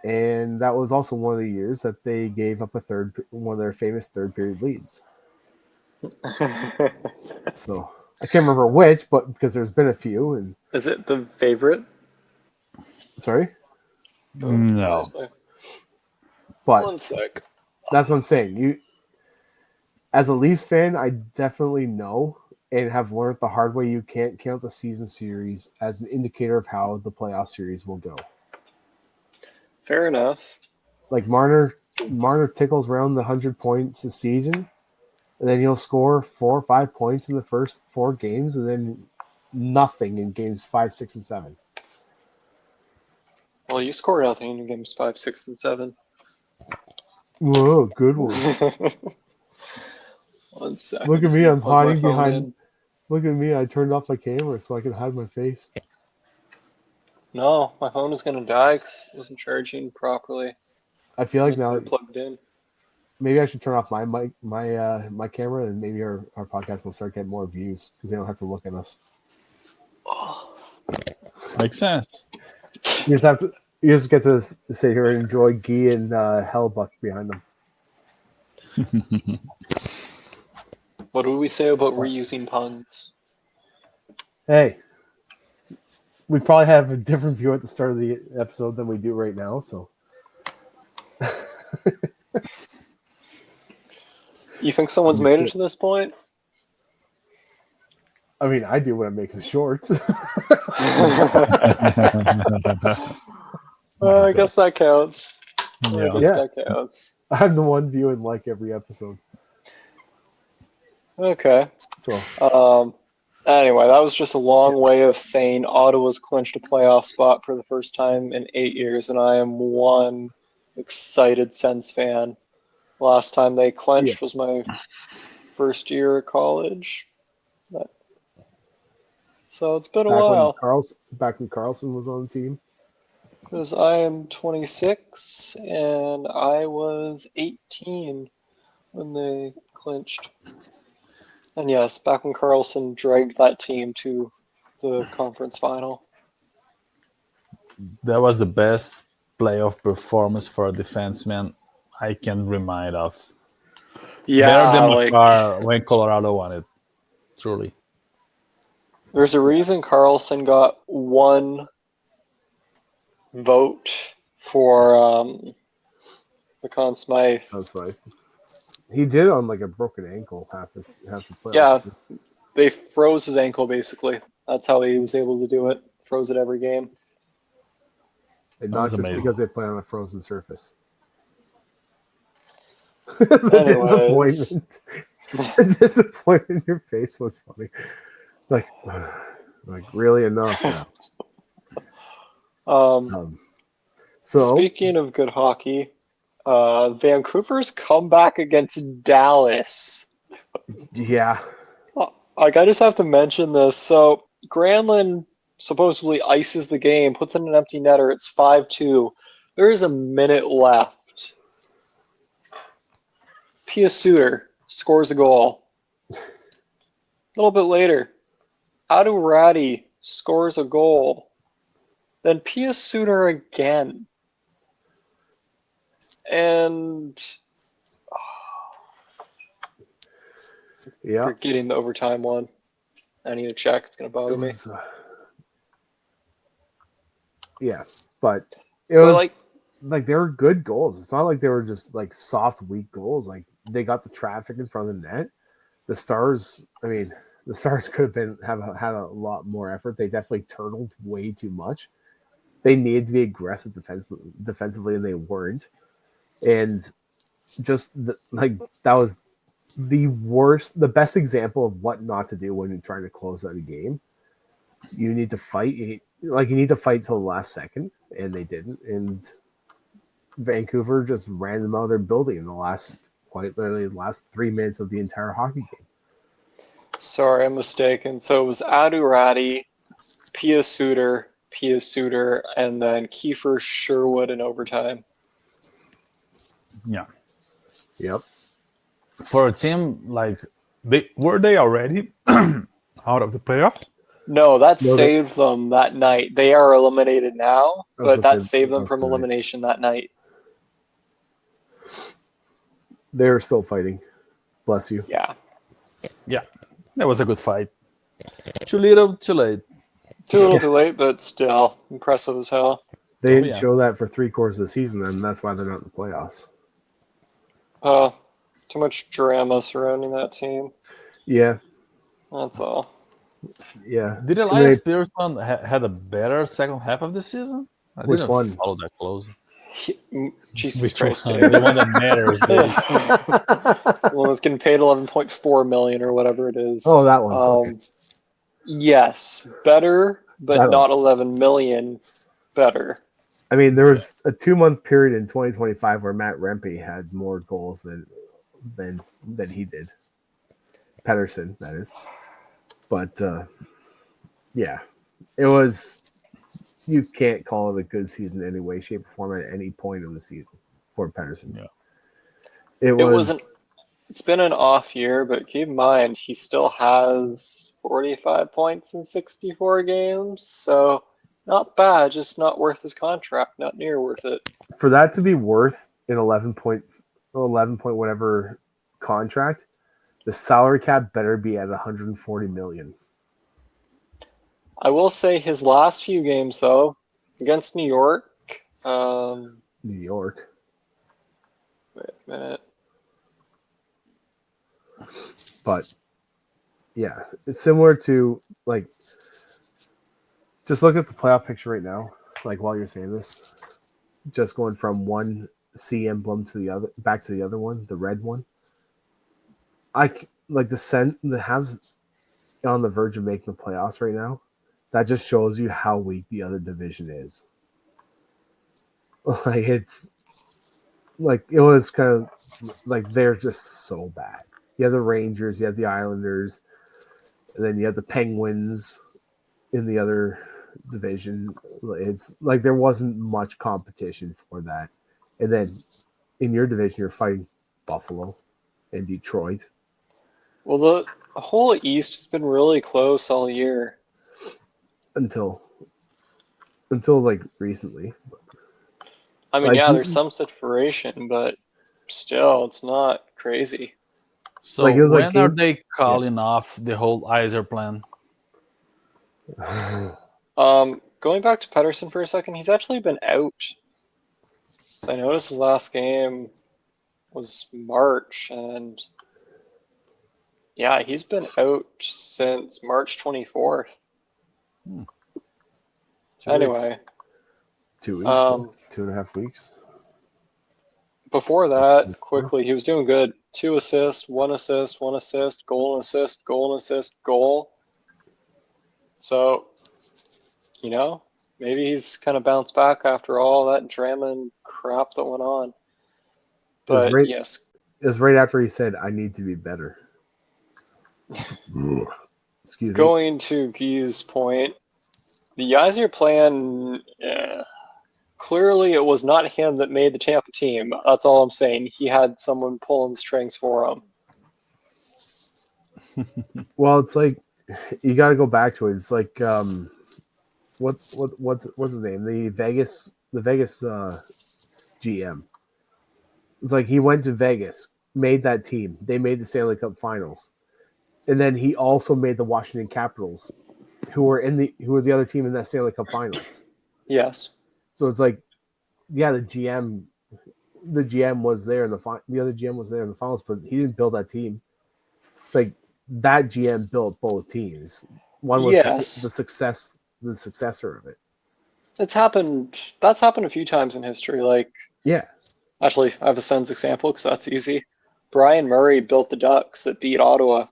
And that was also one of the years that they gave up one of their famous third period leads. So I can't remember which, but because there's been a few. And is it the favorite? Sorry? No. But one sec. That's what I'm saying. You, as a Leafs fan, I definitely know and have learned the hard way you can't count the season series as an indicator of how the playoff series will go. Fair enough. Like Marner tickles around the 100 points a season, and then he'll score 4 or 5 points in the first 4 games, and then nothing in games 5, 6, and 7. Well, you scored nothing in games 5, 6, and 7. Whoa, good one. 1 second. Look at just me, gonna I'm plug my hiding phone behind. in. Look at me, I turned off my camera so I can hide my face. No, my phone is gonna die because it wasn't charging properly. I feel like When now it plugged in. maybe I should turn off my mic, my camera, and maybe our podcast will start getting more views because they don't have to look at us. Oh. Makes sense. You just get to sit here and enjoy Guy and Hellbuck behind them. What do we say about reusing puns? Hey, we probably have a different view at the start of the episode than we do right now, so. You think someone's made it to this point? I mean, I do when I'm making shorts. I guess that counts. I Yeah. guess that counts. I'm the one viewing like every episode. Okay. So Anyway, that was just a long way of saying Ottawa's clinched a playoff spot for the first time in 8 years, and I am one excited Sens fan. Last time they clinched was my first year at college. So it's been a while. Back when Carlson was on the team. Because I am 26 and I was 18 when they clinched. And yes, back when Carlson dragged that team to the conference final. That was the best playoff performance for a defenseman I can remind of. Yeah, Better than like Makar when Colorado won it. Truly. there's a reason Carlson got one vote for the Conn Smythe. That's right. He did on like a broken ankle half the playoffs. Yeah, they froze his ankle basically. That's how he was able to do it. Froze it every game. And That not was just amazing. because they play on a frozen surface. Anyways. Disappointment. The disappointment in your face was funny. Like really enough now. So Speaking of good hockey, Vancouver's comeback against Dallas. yeah, Like, I just have to mention this. So Granlund supposedly ices the game, puts in an empty netter. It's 5-2. There is a minute left. Pia Suter scores a goal. A little bit later, Adu Radi scores a goal. Then Pia Suter again. And yeah. we're getting the overtime one. I need to check. It's going to bother me. Yeah, but it was like they were good goals. It's not like they were just like soft, weak goals. Like they got the traffic in front of the net. The Stars, I mean, the Stars could have had a lot more effort. They definitely turtled way too much. They needed to be aggressive defensively, and they weren't. And just that was the best example of what not to do when you're trying to close out a game. You need to fight. You need to fight till the last second, and they didn't. And Vancouver just ran them out of their building in quite literally the last 3 minutes of the entire hockey game. Sorry, I'm mistaken. So it was Adu Radi, Pia Suter, and then Kiefer Sherwood in overtime. Yeah. Yep. For a team like were they already out of the playoffs? No, that saved them that night. They are eliminated now, but that saved them from elimination that night. They're still fighting. Bless you. Yeah. Yeah. That was a good fight. Too little, too late. Too little, too late, but still impressive as hell. They didn't show that for 3/4 of the season, and that's why they're not in the playoffs. Too much drama surrounding that team. Yeah, That's all. yeah. Did Too many. Elias Pearson had a better second half of the season? I Which didn't one? follow that close. Jesus Which Christ, one? Dave. The one that matters, Dave. Well, it's getting paid 11.4 million or whatever it is. Oh, that one. Okay. Yes, better, but That one. not 11 million better. I mean, there was a 2-month period in 2025 where Matt Rempe had more goals than he did. Pedersen, that is. But yeah, it was. You can't call it a good season in any way, shape, or form at any point of the season for Pedersen. Yeah. It It wasn't. was. It's been an off year, but keep in mind he still has 45 points in 64 games, so not bad. Just not worth his contract. Not near worth it. For that to be worth an 11 point whatever contract, the salary cap better be at 140 million. I will say his last few games though, against New York. New York. Wait a minute. But yeah, it's similar to like just look at the playoff picture right now. Like while you're saying this, just going from one C emblem to the other, back to the other one, the red one. I like the Habs on the verge of making the playoffs right now. That just shows you how weak the other division is. Like it's like it was kind of like they're just so bad. You have the Rangers, you have the Islanders, and then you have the Penguins in the other division. It's like there wasn't much competition for that. And then in your division, you're fighting Buffalo and Detroit. Well, the whole East has been really close all year. Until like recently. I mean, Like yeah, there's some separation, but still, it's not crazy. So Like, it was like when are game- they calling off the whole Iser plan? Going back to Pedersen for a second, he's actually been out. So I noticed his last game was March, and yeah, he's been out since March 24th. 2 weeks. Anyway, 2 weeks, 2.5 weeks. before that, quickly, he was doing good. 2 assists, 1 assist, 1 assist, goal and assist, goal and assist, goal. So, you know, maybe he's kind of bounced back after all that drama and crap that went on. But yes, it was right after he said, "I need to be better." Excuse me. going to Guy's point, the Yzer plan, clearly it was not him that made the Tampa team. That's all I'm saying. He had someone pulling the strings for him. Well, it's like you got to go back to it. It's like what's his name? The Vegas GM. It's like he went to Vegas, made that team. They made the Stanley Cup Finals, and then he also made the Washington Capitals, who were the other team in that Stanley Cup Finals. Yes. So it's like, yeah, the GM was there in the other GM was there in the finals, but he didn't build that team. It's like that GM built both teams. One was the successor of it. It's happened. That's happened a few times in history. Like, Yeah. actually, I have a Sens example because that's easy. Brian Murray built the Ducks that beat Ottawa.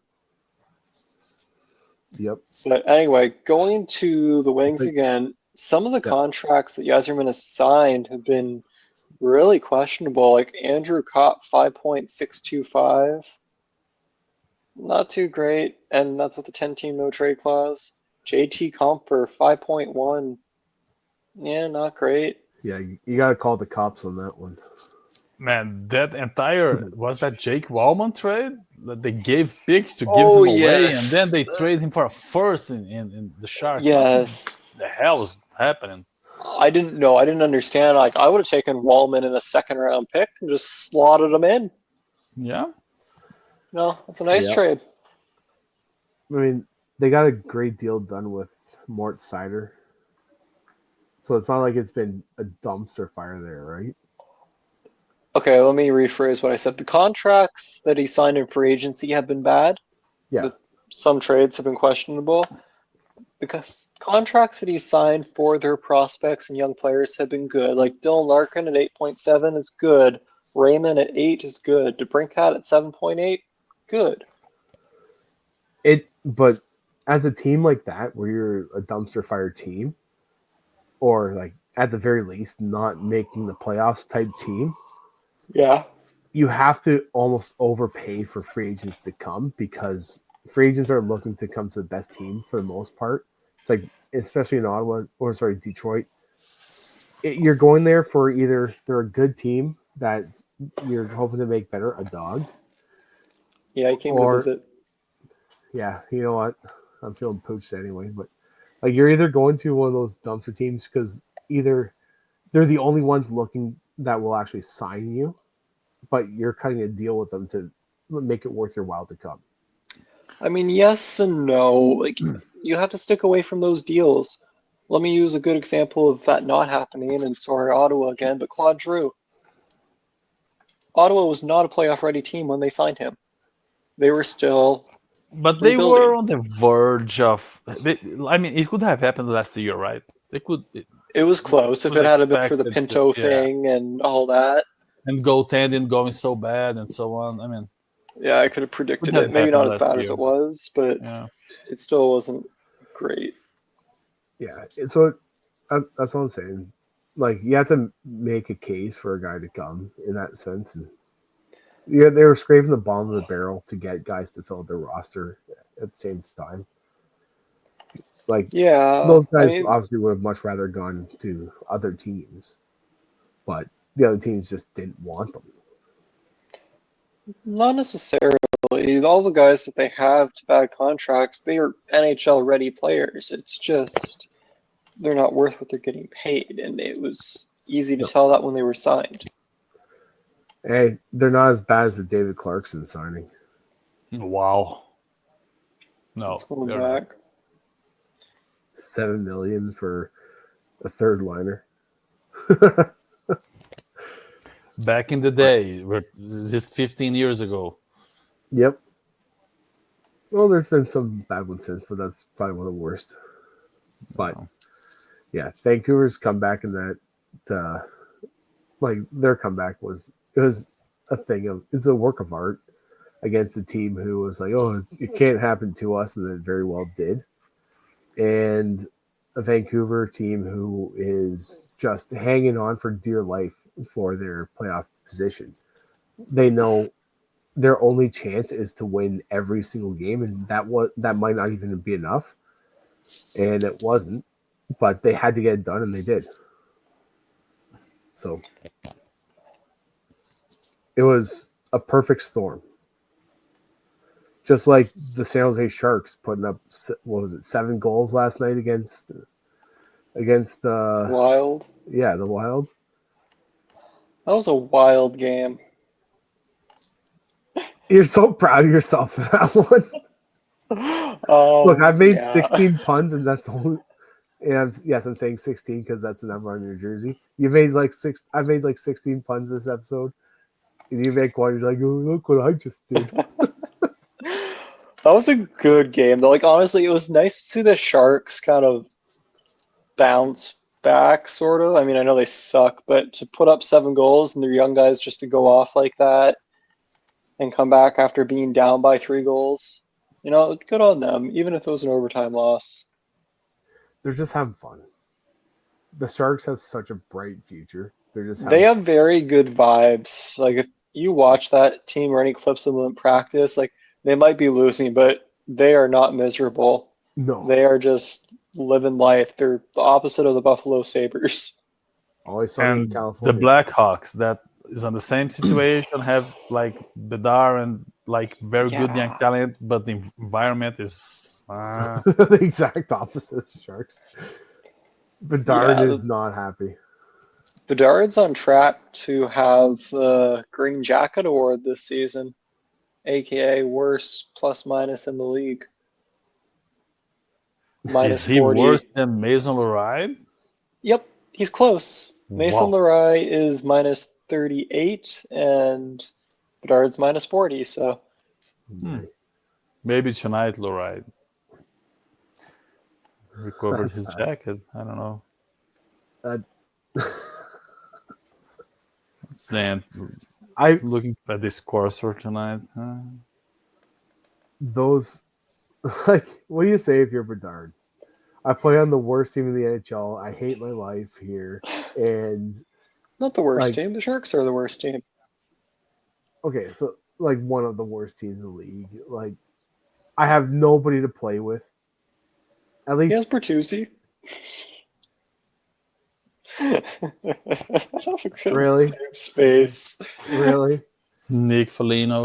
Yep. But anyway, going to the Wings again, some of the contracts that Yzerman has signed have been really questionable. Like Andrew Kopp, 5.625. Not too great, and that's with the 10-team no trade clause. JT Comfer, 5.1. Yeah, not great. Yeah, you got to call the cops on that one. Man, was that Jake Wallman trade that they gave picks to give Oh, him away, yes. and then they trade him for a first in the Sharks. Yes. What the hell is happening? I didn't know. I didn't understand. Like, I would have taken Wallman in a second-round pick and just slotted him in. Yeah. No, that's a nice trade. I mean, they got a great deal done with Mort Seider. So it's not like it's been a dumpster fire there, right? Okay, let me rephrase what I said. The contracts that he signed in free agency have been bad. Yeah, Some trades have been questionable. The contracts that he signed for their prospects and young players have been good. Like Dylan Larkin at 8.7 is good. Raymond at 8 is good. DeBrincat at 7.8, good. but as a team like that, where you're a dumpster fire team, or like at the very least not making the playoffs type team, Yeah. you have to almost overpay for free agents to come because free agents are looking to come to the best team for the most part. It's like, especially in Ottawa, or sorry, Detroit, you're going there for either they're a good team that you're hoping to make better, a dog, Yeah, he came to or visit. yeah, you know what, I'm feeling poached anyway. But like you're either going to one of those dumpster teams because either they're the only ones looking that will actually sign you, but you're cutting a deal with them to make it worth your while to come. I mean, yes and no. Like, you have to stick away from those deals. Let me use a good example of that not happening, and sorry, Ottawa again, but Claude Drew. Ottawa was not a playoff ready team when they signed him. They were still But they were rebuilding. on the verge of. I mean, it could have happened last year, right? They could. It It was close if was it hadn't been for the expected to, Pinto yeah. thing and all that. And goaltending going so bad and so on. I mean, Yeah, I could have could predicted have it. Maybe happened not as last bad as year. it was, but Yeah. it still wasn't great. Yeah, so that's what I'm saying. Like you have to make a case for a guy to come in that sense, and yeah, they were scraping the bottom of the barrel to get guys to fill their roster at the same time. Like Yeah, those I guys mean, obviously would have much rather gone to other teams, but the other teams just didn't want them. not necessarily. All the guys that they have to bad contracts, they are NHL ready players. It's just they're not worth what they're getting paid, and it was easy to No. tell that when they were signed. Hey, they're not as bad as the David Clarkson signing. Wow. No, It's going they're not. back. $7 million for a third liner. Back in the day, this is 15 years ago. Yep. Well, there's been some bad ones since, but that's probably one of the worst. But yeah, Vancouver's comeback in that, like their comeback was a thing of it's a work of art against a team who was like, oh, it can't happen to us, and it very well did. And a Vancouver team who is just hanging on for dear life for their playoff position. They know their only chance is to win every single game, and that might not even be enough. And it wasn't, but they had to get it done, and they did. So it was a perfect storm. Just like the San Jose Sharks putting up, what was it, 7 goals last night against Wild. the Wild. That was a wild game. You're so proud of yourself for that one. Look, I've made Yeah. 16 puns, and that's the only. And yes, I'm saying 16 because that's the number on your jersey. You made like 6. I made like 16 puns this episode. And you make one, you're like, oh, look what I just did. That was a good game, though. Like, honestly, it was nice to see the Sharks kind of bounce back, sort of. I mean, I know they suck, but to put up 7 goals and their young guys just to go off like that and come back after being down by 3 goals, good on them, even if it was an overtime loss. They're just having fun. The Sharks have such a bright future. They're just They having have very good vibes. Like, if you watch that team or any clips of them in practice, like, they might be losing, but they are not miserable. no. They are just living life. They're the opposite of the Buffalo Sabres. Always sunny in And the California. Blackhawks that is on the same situation have like Bedard and like very good young Yeah. talent, but the environment is The exact opposite of Sharks. Bedard is not happy. Bedard's on track to have the Green Jacket Award this season, aka worst plus minus in the league. Minus is he 40. worse than Mason Loride? Yep, he's close. Mason Wow. Lorei is minus 38, and Bedard's minus 40. So Maybe tonight, Loride recovered That's his sad. jacket. I don't know. Uh, Then I looking at this courser tonight. those like what do you say if you're Bedard? I play on the worst team in the NHL. I hate my life here, and not the worst like team. The Sharks are the worst team. okay, so like one of the worst teams in the league. Like I have nobody to play with. At He least has Bertuzzi. really, Space. really, Nick Foligno.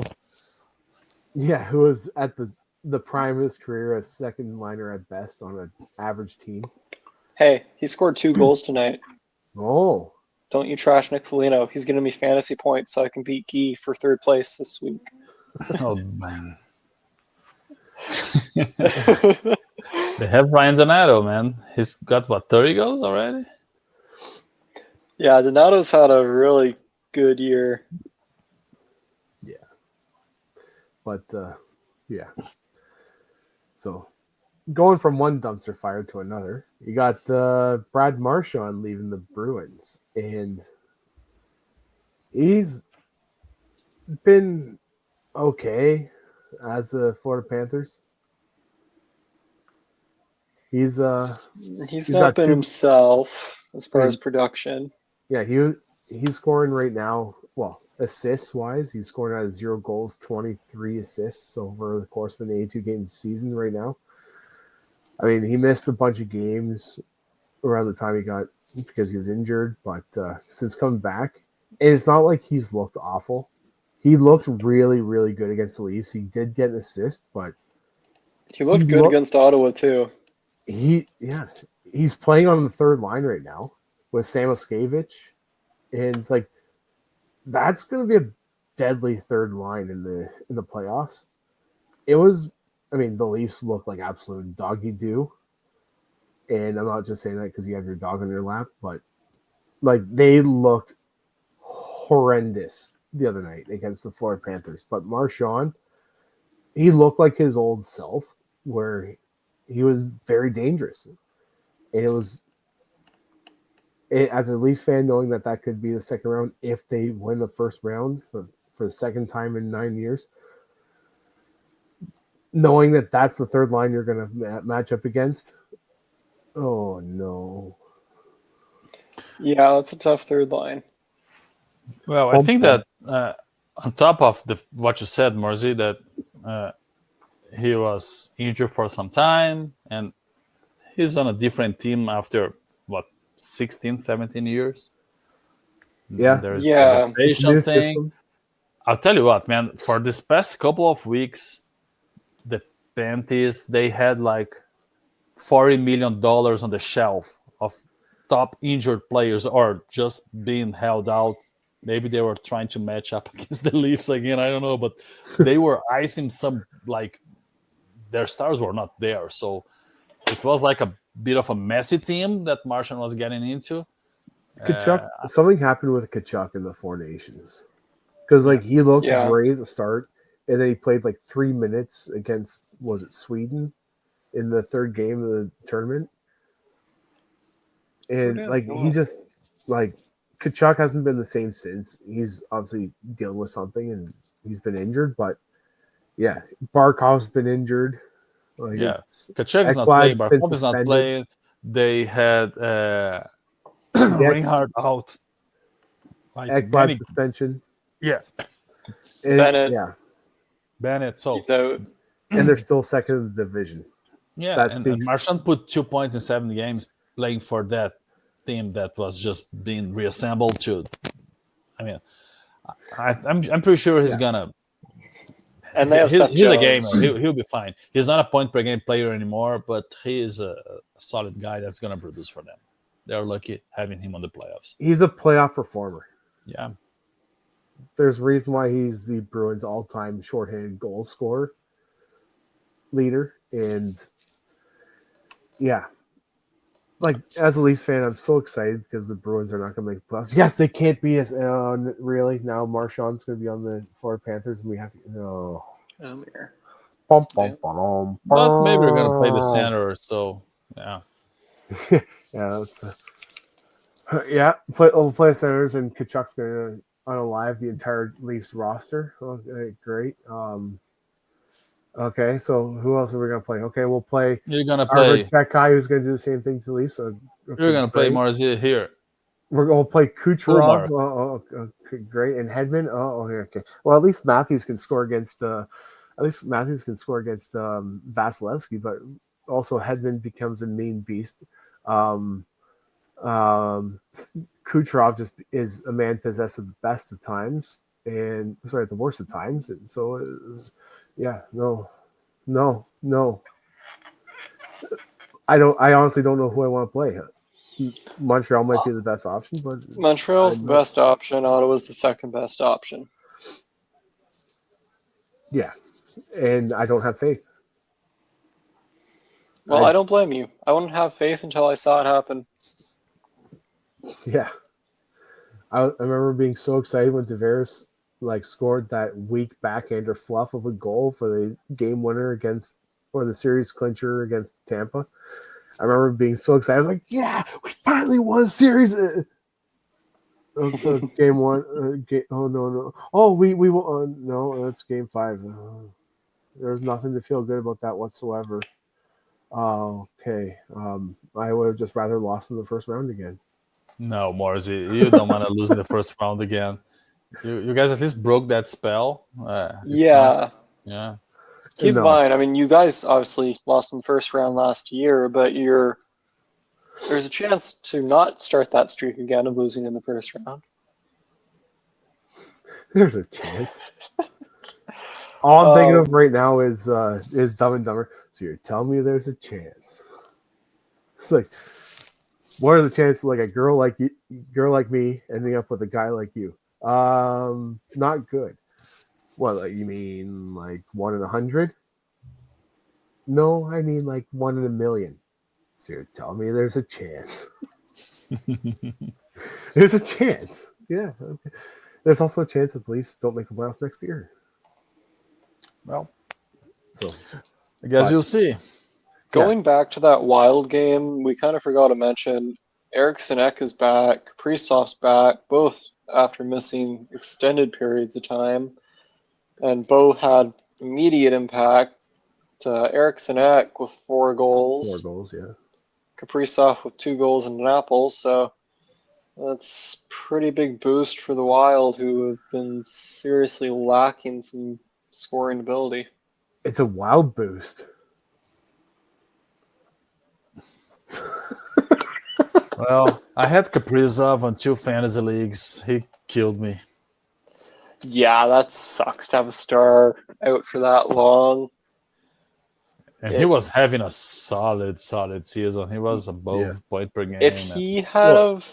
yeah. Who was at the prime of his career, a second liner at best on an average team. Hey, he scored 2 goals tonight. Oh, Don't you trash Nick Foligno. He's giving me fantasy points so I can beat Guy for 3rd place this week. Oh man. They have Ryan Donato, man. He's got what, 30 goals already? Yeah, Donato's had a really good year. but yeah. So going from one dumpster fire to another, you got Brad Marchand leaving the Bruins, and he's been okay as a Florida Panthers. He's He's he's not got been two. himself as far I as mean, production. yeah, he's scoring right now. Well, assists wise, he's scoring out of 0 goals, 23 assists over the course of an 82 game season right now. I mean, he missed a bunch of games around the time he got because he was injured, but since coming back, and it's not like he's looked awful. He looked really, really good against the Leafs. He did get an assist, but He looked good against Ottawa too. he's playing on the third line right now with Sam Oskevich, and it's like that's going to be a deadly third line in the playoffs. It was, I mean, the Leafs look like absolute doggy do, and I'm not just saying that because you have your dog on your lap, but like they looked horrendous the other night against the Florida Panthers. But Marchand, he looked like his old self, where he was very dangerous, and it was. As a Leafs fan, knowing that could be the second round if they win the first round for the second time in 9 years, knowing that that's the third line you're going to match up against. Oh no! Yeah, that's a tough third line. Well, I think that on top of what you said, Morzy, that he was injured for some time and he's on a different team after what, 16, 17 years. Yeah, there's the Yeah. adaptation thing. I'll tell you what, man, for this past couple of weeks, the Panthers, they had like $40 million on the shelf of top injured players or just being held out. Maybe they were trying to match up against the Leafs again. I don't know, but they were icing some, like their stars were not there. So it was like a bit of a messy team that Martian was getting into. Kachuk, something happened with Kachuk in the Four Nations because like he looked great at the start, and then he played like 3 minutes against, was it Sweden, in the third game of the tournament, and like he just like Kachuk hasn't been the same since. He's obviously dealing with something, and he's been injured. But yeah, Barkov's been injured. Like Kachuk's not playing. Barkov is not playing. They had Reinhardt out. Like Ekblad suspension. Yeah. And, Bennett. Yeah. Bennett. So he's out. And they're still second in the division. Yeah, and Marchand put 2 points in 7 games playing for that team that was just being reassembled to. I mean, I'm pretty sure he's gonna. And they have he's a gamer. He'll be fine. He's not a point per game player anymore, but he is a solid guy that's gonna produce for them. They're lucky having him on the playoffs. He's a playoff performer. Yeah. There's a reason why he's the Bruins' all-time shorthanded goal scorer leader, and yeah, like as a Leafs fan, I'm so excited because the Bruins are not going to make the playoffs. Yes, they can't beat us. Really? Now Marchand's going to be on the Florida Panthers, and we have to. No. Here. Bum, Yeah. bum, bum, But maybe we're gonna play the bum. center, so yeah. Yeah, that's yeah. We'll play Senators, and Kachuk's going to unalive the entire Leafs roster. Okay, great. Okay, so who else are we going to play? Okay, we'll play You're gonna our play. that guy who's going to do the same thing to the Leafs. So You're gonna play great. Marzi here. We're going to play Kucherov. Umar. Okay, great. And Hedman. Okay. Well, at least Matthews can score against. Vasilevsky, but also Hedman becomes a mean beast. Kucherov just is a man possessed of the best of times, and sorry, the worst of times. And so, yeah, no. I honestly don't know who I want to play. Montreal might be the best option, but Montreal's the best option. Ottawa's the second best option. Yeah, and I don't have faith. Well, I don't blame you. I wouldn't have faith until I saw it happen. Yeah, I remember being so excited when Tavares scored that weak backhander fluff of a goal for the game winner or the series clincher against Tampa. I remember being so excited. I was like, "Yeah, we finally won a series." Game one. Oh no! Oh, we won. No, that's game 5. There's nothing to feel good about that whatsoever. Okay. I would have just rather lost in the first round again. No, Marzi, you don't want to lose in the first round again. You guys at least broke that spell. Yeah. Yeah. Keep in mind, I mean, you guys obviously lost in the first round last year, but there's a chance to not start that streak again of losing in the first round. There's a chance. All I'm thinking of right now is Dumb and Dumber. So you're telling me there's a chance? It's like, what are the chances like a girl like me ending up with a guy like you? Not good. What, you mean like 1 in 100? No, I mean like 1 in a million. So you're telling me there's a chance? There's a chance. Yeah. Okay. There's also a chance that the Leafs don't make the playoffs next year. Well, so I guess you'll see. Going back to that Wild game, we kind of forgot to mention Eriksson Ek is back, Kaprizov's back, both after missing extended periods of time, and both had immediate impact. Eriksson Ek with 4 goals. 4 goals, yeah. Kaprizov with 2 goals and an apple, so that's pretty big boost for the Wild, who have been seriously lacking some scoring ability. It's a Wild boost. Well, I had Kaprizov on 2 fantasy leagues. He killed me. Yeah, that sucks to have a star out for that long. And he was having a solid season. He was above point per game. If he had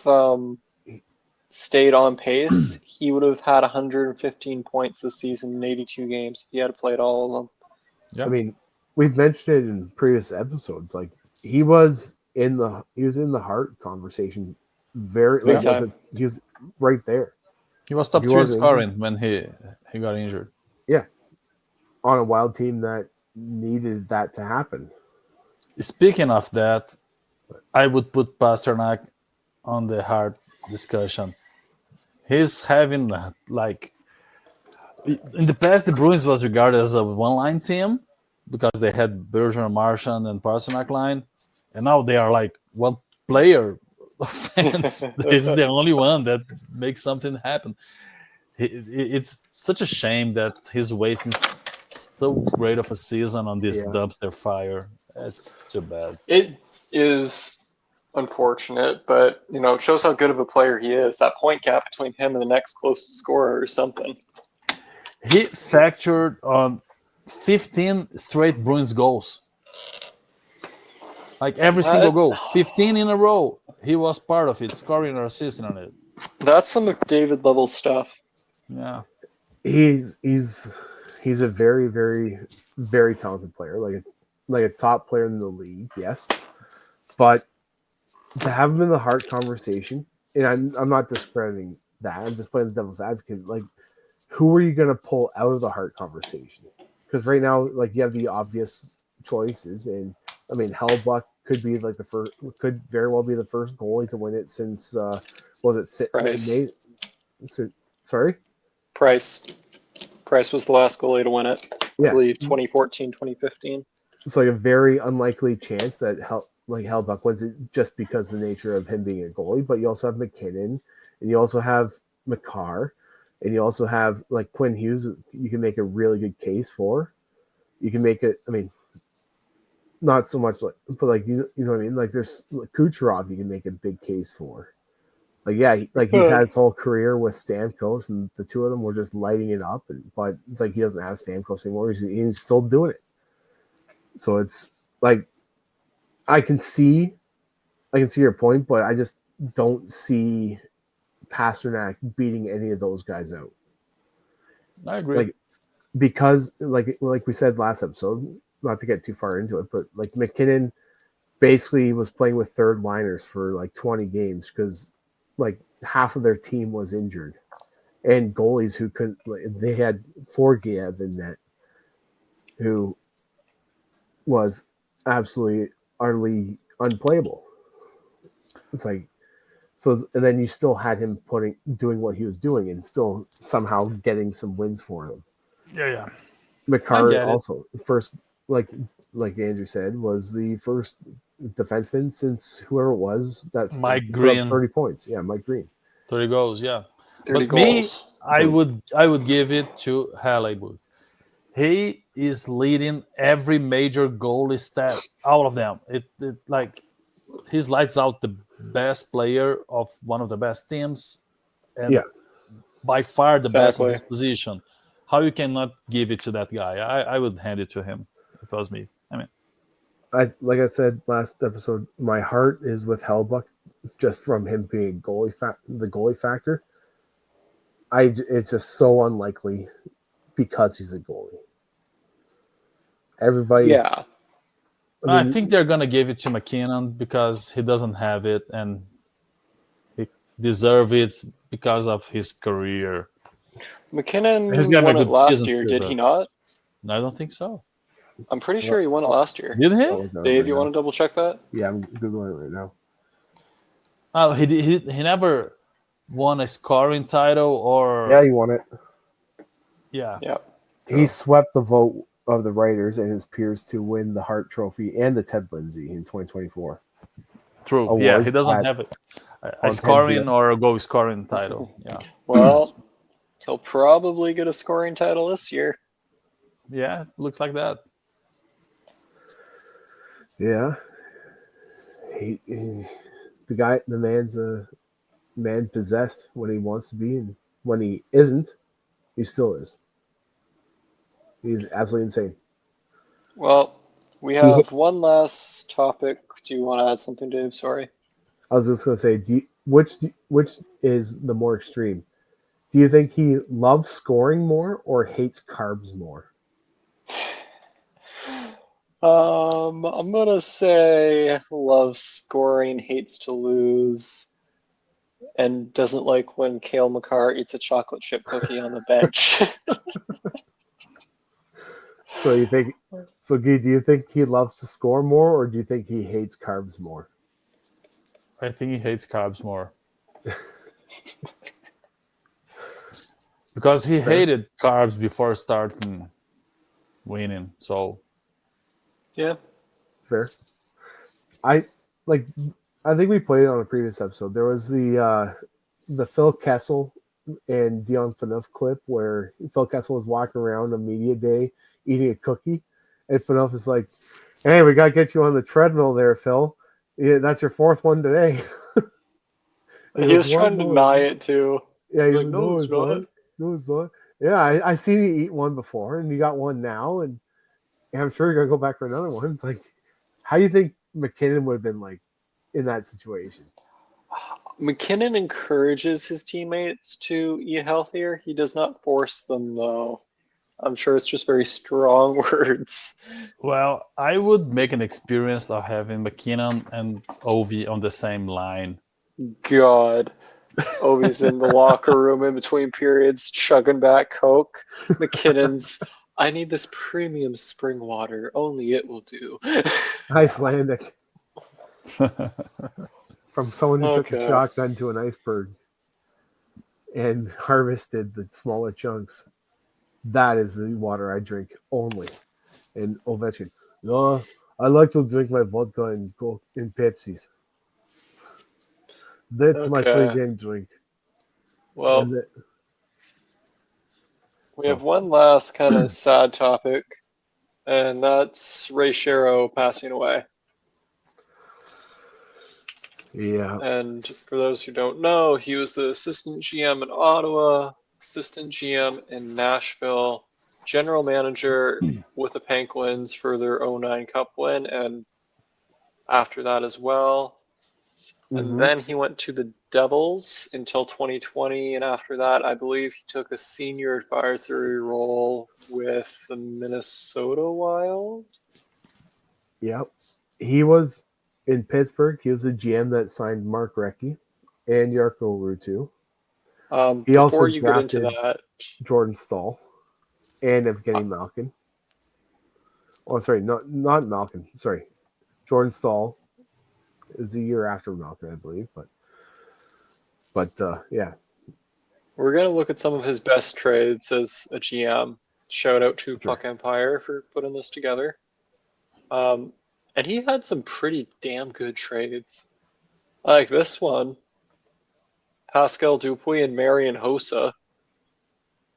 stayed on pace, he would have had 115 points this season in 82 games if he had played all of them. Yeah. I mean, we've mentioned it in previous episodes. Like he was in the Hart conversation. He was right there. He was top 3 scoring when he got injured. Yeah, on a Wild team that needed that to happen. Speaking of that, I would put Pasternak on the Hart discussion. He's having in the past, the Bruins was regarded as a one-line team because they had Bergeron, Marchand, and Pasternak line, and now they are like one player offense. He's the only one that makes something happen. It's such a shame that he's wasting so great of a season on this dumpster fire. It's too bad. It is unfortunate, but it shows how good of a player he is. That point gap between him and the next closest scorer or something. He factored on 15 straight Bruins goals. Like every single goal, 15 in a row. He was part of it, scoring or assisting on it. That's some McDavid level stuff. Yeah, he's a very, very, very talented player, like a top player in the league. Yes, but to have him in the Hart conversation, and I'm not discrediting that. I'm just playing the devil's advocate. Like, who are you going to pull out of the Hart conversation? Because right now, like, you have the obvious choices, and I mean, Hellbuck could be like could very well be the first goalie to win it since was it Price. sorry? Price. Price was the last goalie to win it. I Yeah. believe 2014, 2015. It's like a very unlikely chance that Hellbuck wins it just because of the nature of him being a goalie. But you also have McKinnon, and you also have McCarr, and you also have like Quinn Hughes. You can make a really good case for. You can make it. I mean, not so much like, but like you know what I mean. Like there's like Kucherov, you can make a big case for. Like yeah, he's had his whole career with Stamkos, and the two of them were just lighting it up. But it's like he doesn't have Stamkos anymore. He's still doing it. So it's like I can see your point, but I just don't see Pasternak beating any of those guys out. I agree. Like because like we said last episode, not to get too far into it, but like McKinnon basically was playing with third liners for like 20 games because like half of their team was injured, and goalies who couldn't. They had Forgiev in net, who was absolutely utterly unplayable. It's like so, and then you still had him doing what he was doing, and still somehow getting some wins for him. Yeah. I McCarr get it. also first, like Andrew said, was the first defenseman since whoever it was that's Mike put Green. up 30 points. Yeah, Mike Green. 30 goals, yeah. 30 But me, goals. I would give it to Haleywood. He is leading every major goalie stat, all of them. It like he's lights out the best player of one of the best teams, and Yeah. by far the best of Exactly. his position. How you cannot give it to that guy? I would hand it to him if it was me. I mean, Like I said last episode, my heart is with Hellbuck, just from him being the goalie factor. It's just so unlikely because he's a goalie. Everybody, Yeah. I think they're gonna give it to McKinnon because he doesn't have it and he deserves it because of his career. McKinnon He's gonna won have a it good last season year, too, did but he not? I don't think so. I'm pretty sure he won it last year. Did he? Dave, you want to double check that? Yeah, I'm googling it right now. Oh, he never won a scoring title or Yeah, he won it. yeah. Yeah. He swept the vote of the writers and his peers to win the Hart Trophy and the Ted Lindsay in 2024. True. Yeah, he Awards doesn't at- have a on scoring 10 or a goal scoring title. Yeah. Well, he'll probably get a scoring title this year. Yeah, looks like that. Yeah. The man's a man possessed when he wants to be, and when he isn't, he still is. He's absolutely insane. Well, we have one last topic. Do you want to add something, Dave? Sorry. I was just going to say, which is the more extreme? Do you think he loves scoring more or hates carbs more? I'm gonna say loves scoring, hates to lose, and doesn't like when Cale Makar eats a chocolate chip cookie on the bench. So Guy, do you think he loves to score more, or do you think he hates carbs more? I think he hates carbs more. Because he hated carbs before starting winning. So Yeah. Fair. I think we played it on a previous episode. There was the Phil Kessel and Dion Phaneuf clip where Phil Kessel was walking around a media day eating a cookie, and Phaneuf is like, "Hey, we gotta get you on the treadmill there, Phil. Yeah, that's your fourth one today." He was trying to deny it too. Yeah, he's like, no, it's not. No, it's not. Yeah, I seen you eat one before, and you got one now, and I'm sure you're gonna go back for another one. It's like, how do you think McKinnon would have been like in that situation? McKinnon encourages his teammates to eat healthier. He does not force them, though. I'm sure it's just very strong words. Well, I would make an experience of having McKinnon and Ovi on the same line. God. Ovi's in the locker room in between periods, chugging back Coke. McKinnon's, I need this premium spring water. Only it will do. Icelandic. From someone who took a Okay. shotgun to an iceberg and harvested the smaller chunks. That is the water I drink only. And Ovechkin, no, I like to drink my vodka and Coke in Pepsis. That's my Okay. pre-game drink. Well, And it- we have one last kind of sad topic, and that's Ray Shero passing away. yeah, And for those who don't know, he was the assistant GM in Ottawa, assistant GM in Nashville, general manager with the Penguins for their 09 Cup win, and after that as well. And Mhm. then he went to the Devils until 2020, and after that, I believe he took a senior advisory role with the Minnesota Wild. yeah. He was in Pittsburgh. He was the GM that signed Mark Recchi and Jarkko Ruutu. He also Before you get into drafted that, Jordan Stahl and Evgeny Malkin. Oh, sorry, not Malkin. Sorry, Jordan Stahl is the year after Malkin, I believe. But yeah, we're going to look at some of his best trades as a GM. Shout out to Sure. Puck Empire for putting this together. And he had some pretty damn good trades. Like this one, Pascal Dupuis and Marian Hossa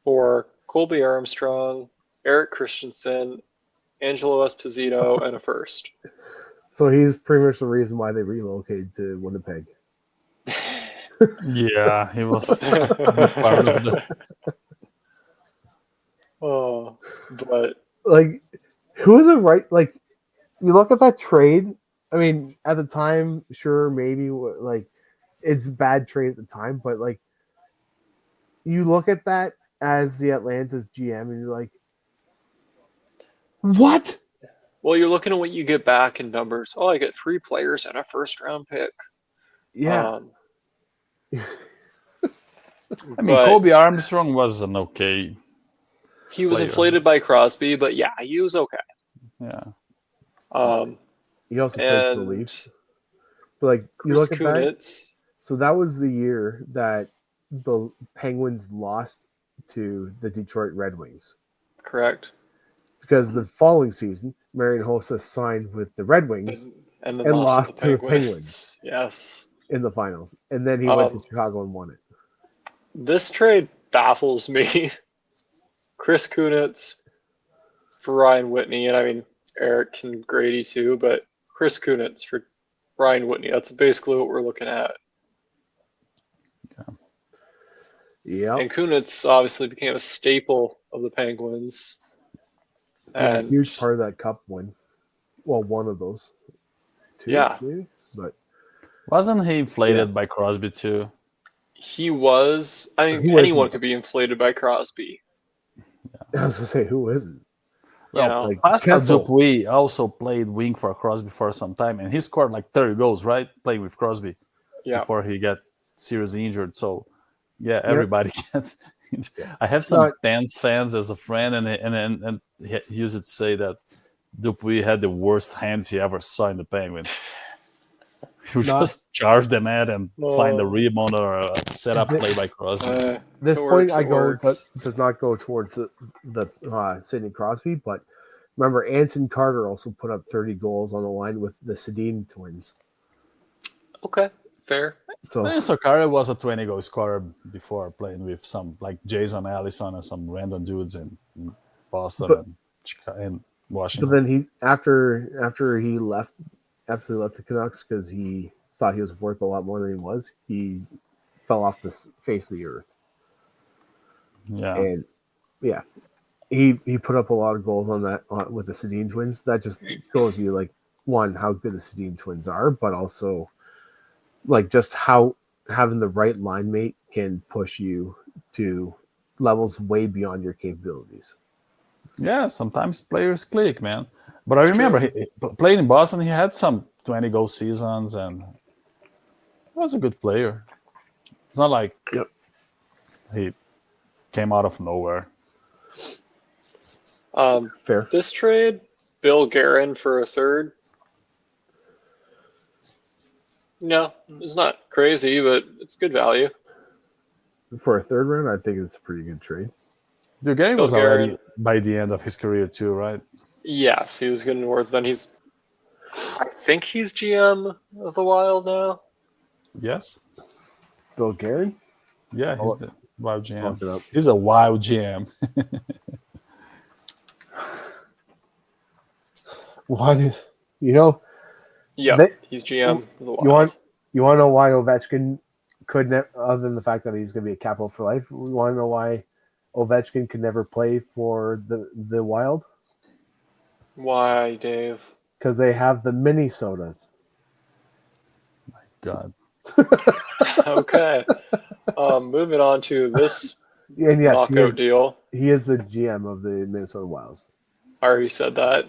for Colby Armstrong, Eric Christensen, Angelo Esposito, and a first. so he's pretty much the reason why they relocated to Winnipeg. Yeah, he was part of the. Oh, but Like, who are the right? Like, you look at that trade. I mean, at the time, sure, maybe like it's a bad trade at the time, but like you look at that as the Atlanta's GM, and you're like, what? well, you're looking at what you get back in numbers. Oh, I get 3 players and a first round pick. Yeah, I mean, But Kobe Armstrong was an okay. he was player. inflated by Crosby, but yeah, he was okay. Yeah. he also played for the And Leafs. But like, you Chris look at that. Kunitz, So that was the year that the Penguins lost to the Detroit Red Wings. correct. Because the following season, Marian Hossa signed with the Red Wings And then and lost lost to the to the Penguins Yes. in the finals. And then he went to Um, Chicago and won it. This trade baffles me. Chris Kunitz for Ryan Whitney, and I mean Eric and Grady too, but Chris Kunitz for Ryan Whitney. That's basically what we're looking at. Yeah. And Kunitz obviously became a staple of the Penguins. He was a And huge part of that cup win. Well, one of those. Two, Yeah. maybe? But Wasn't he inflated by Crosby too? he was, I mean, Who anyone isn't? could be inflated by Crosby. I was going to say, who isn't? You know, like Pascal Kessel. Dupuis also played wing for Crosby for some time, and he scored like 30 goals, right? Playing with Crosby yeah. before he got seriously injured. So, yeah, everybody gets. I have some Not- Pens fans as a friend, and he used to say that Dupuis had the worst hands he ever saw in the Penguins. He would Not- just charge the net and find a Oh. rebound or a setup play by Crosby. This It point works, I it go works. does not go towards the Sidney Crosby, but remember Anson Carter also put up 30 goals on the line with the Sedin twins. Okay, fair. So Sokara was a 20 goal scorer before playing with some like Jason Allison and some random dudes in Boston But- and Chicago and but Washington. then he after he left the Canucks because he thought he was worth a lot more than he was, he fell off the face of the earth. Yeah. And yeah, he put up a lot of goals on that with the Sedin twins. That just shows you like one how good the Sedin twins are, but also like just how having the right line mate can push you to levels way beyond your capabilities. Yeah, sometimes players click, man. But I It's remember true. playing in Boston. He had some 20-goal seasons, and he was a good player. It's not like Yep. he came out of nowhere. Fair. This trade, Bill Guerin for a third. No, it's not crazy, but it's good value. For a third round, I think it's a pretty good trade. Bulgaria Bill was already Guerin, by the end of his career too, right? yes, he was getting awards then. I think he's GM of the Wild now. Yes. Bill Gary? Yeah, I'll he's the wild GM. look it up. He's a wild GM. Why did you know? Yep, They, he's GM of the you Wild. want to know why Ovechkin could never, other than the fact that he's going to be a capital for life. We want to know why Ovechkin could never play for the Wild Why, Dave? because they have the Minnesotas. God. Okay. Moving on to this And yes, knockout deal. he is the GM of the Minnesota Wilds. I already said that.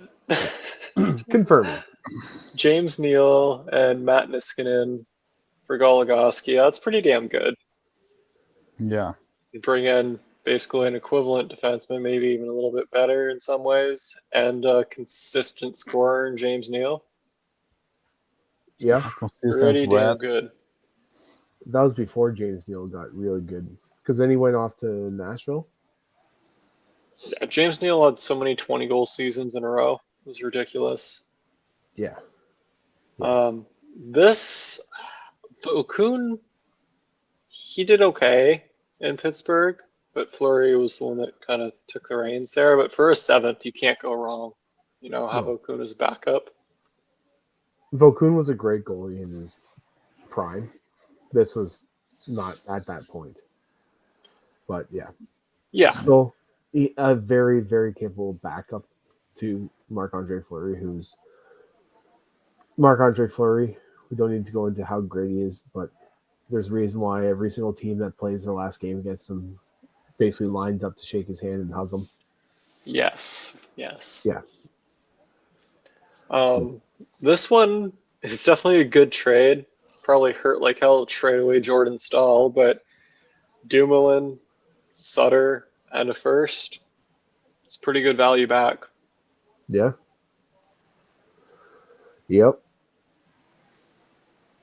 Confirming. James Neal and Matt Niskanen for Goligoski. That's pretty damn good. Yeah. You bring in basically an equivalent defenseman, maybe even a little bit better in some ways, and a consistent scorer in James Neal. Yeah, Consistent Pretty damn red. good. that was before James Neal got really good because then he went off to Nashville. Yeah, James Neal had so many 20-goal seasons in a row. It was ridiculous. Yeah, This Okun, he did okay in Pittsburgh, but Fleury was the one that kind of took the reins there. But for a seventh, you can't go wrong. Have No. Okun as a backup. Vokun was a great goalie in his prime. This was not at that point, but yeah, Yeah, still a very very capable backup to Marc-Andre Fleury, who's Marc-Andre Fleury. We don't need to go into how great he is, but there's a reason why every single team that plays the last game against him basically lines up to shake his hand and hug him. yes. Yeah. This one is definitely a good trade. Probably hurt like hell to trade away Jordan Stahl, but Dumoulin, Sutter, and a first. It's pretty good value back. Yeah. Yep.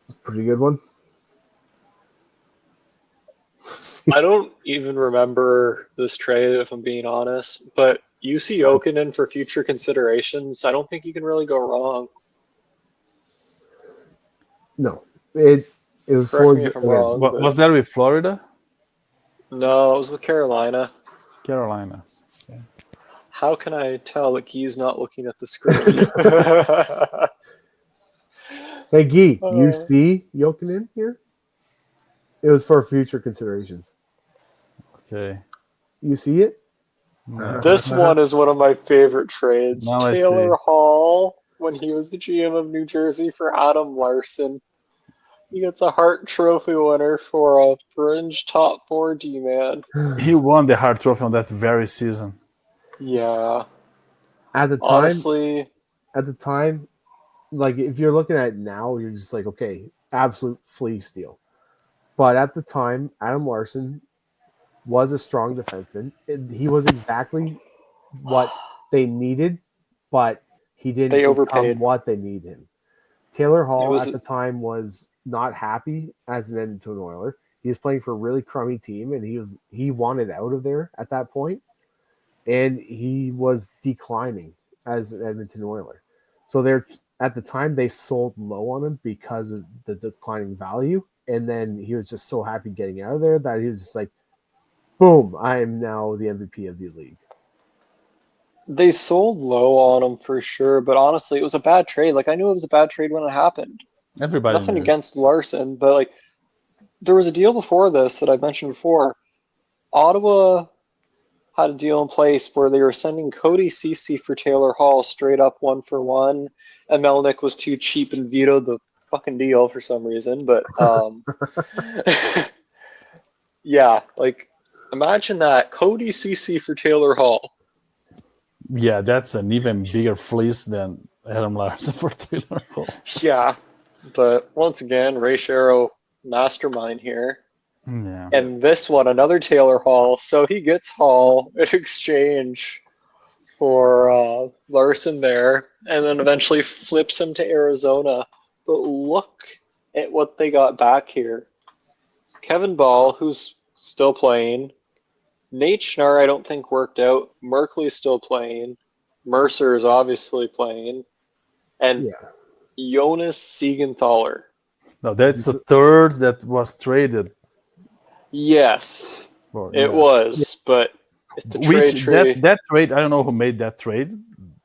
It's a pretty good one. I don't even remember this trade, if I'm being honest, but UC Jokinen for future considerations, I don't think you can really go wrong. No. It was Correct towards me if I'm again, wrong. What, But was that with Florida? no, it was with Carolina. Carolina. How can I tell that he's not looking at the screen? Hey, Guy, you see Jokinen here? It was for future considerations. Okay. You see it? This one is one of my favorite trades. Now I Taylor see. Hall, when he was the GM of New Jersey for Adam Larson. He gets a Hart Trophy winner for a fringe top 4 D-man. He won the Hart Trophy on that very season. Yeah. At the time, like if you're looking at it now, you're just like, okay, absolute flea steal. But at the time, Adam Larson was a strong defenseman. He was exactly what they needed, but he didn't They become overpaid. what they need him. Taylor It Hall was at the time was not happy as an Edmonton Oiler. He was playing for a really crummy team, and he wanted out of there at that point, and he was declining as an Edmonton Oiler. So they're at the time they sold low on him because of the declining value, and then he was just so happy getting out of there that he was just like, boom, I am now the MVP of the league. They sold low on him for sure, but honestly, it was a bad trade. Like I knew it was a bad trade when it happened. Everybody Nothing knew. against Larson, but like there was a deal before this that I mentioned before. Ottawa had a deal in place where they were sending Cody Ceci for Taylor Hall straight up 1-for-1, and Melnick was too cheap and vetoed the fucking deal for some reason. But yeah, like imagine that Cody Ceci for Taylor Hall. Yeah, that's an even bigger fleece than Adam Larson for Taylor Hall. Yeah, but once again, Ray Shero, mastermind here. Yeah. And this one, another Taylor Hall. So he gets Hall in exchange for Larson there, and then eventually flips him to Arizona. But look at what they got back here. Kevin Ball, who's still playing. Nate Schnarr, I don't think worked out. Merkley's still playing. Mercer is obviously playing. And Yeah. Jonas Siegenthaler. No, that's a third that was traded Yes, for. it Yeah. was, but if the Which trade tree, that trade, I don't know who made that trade.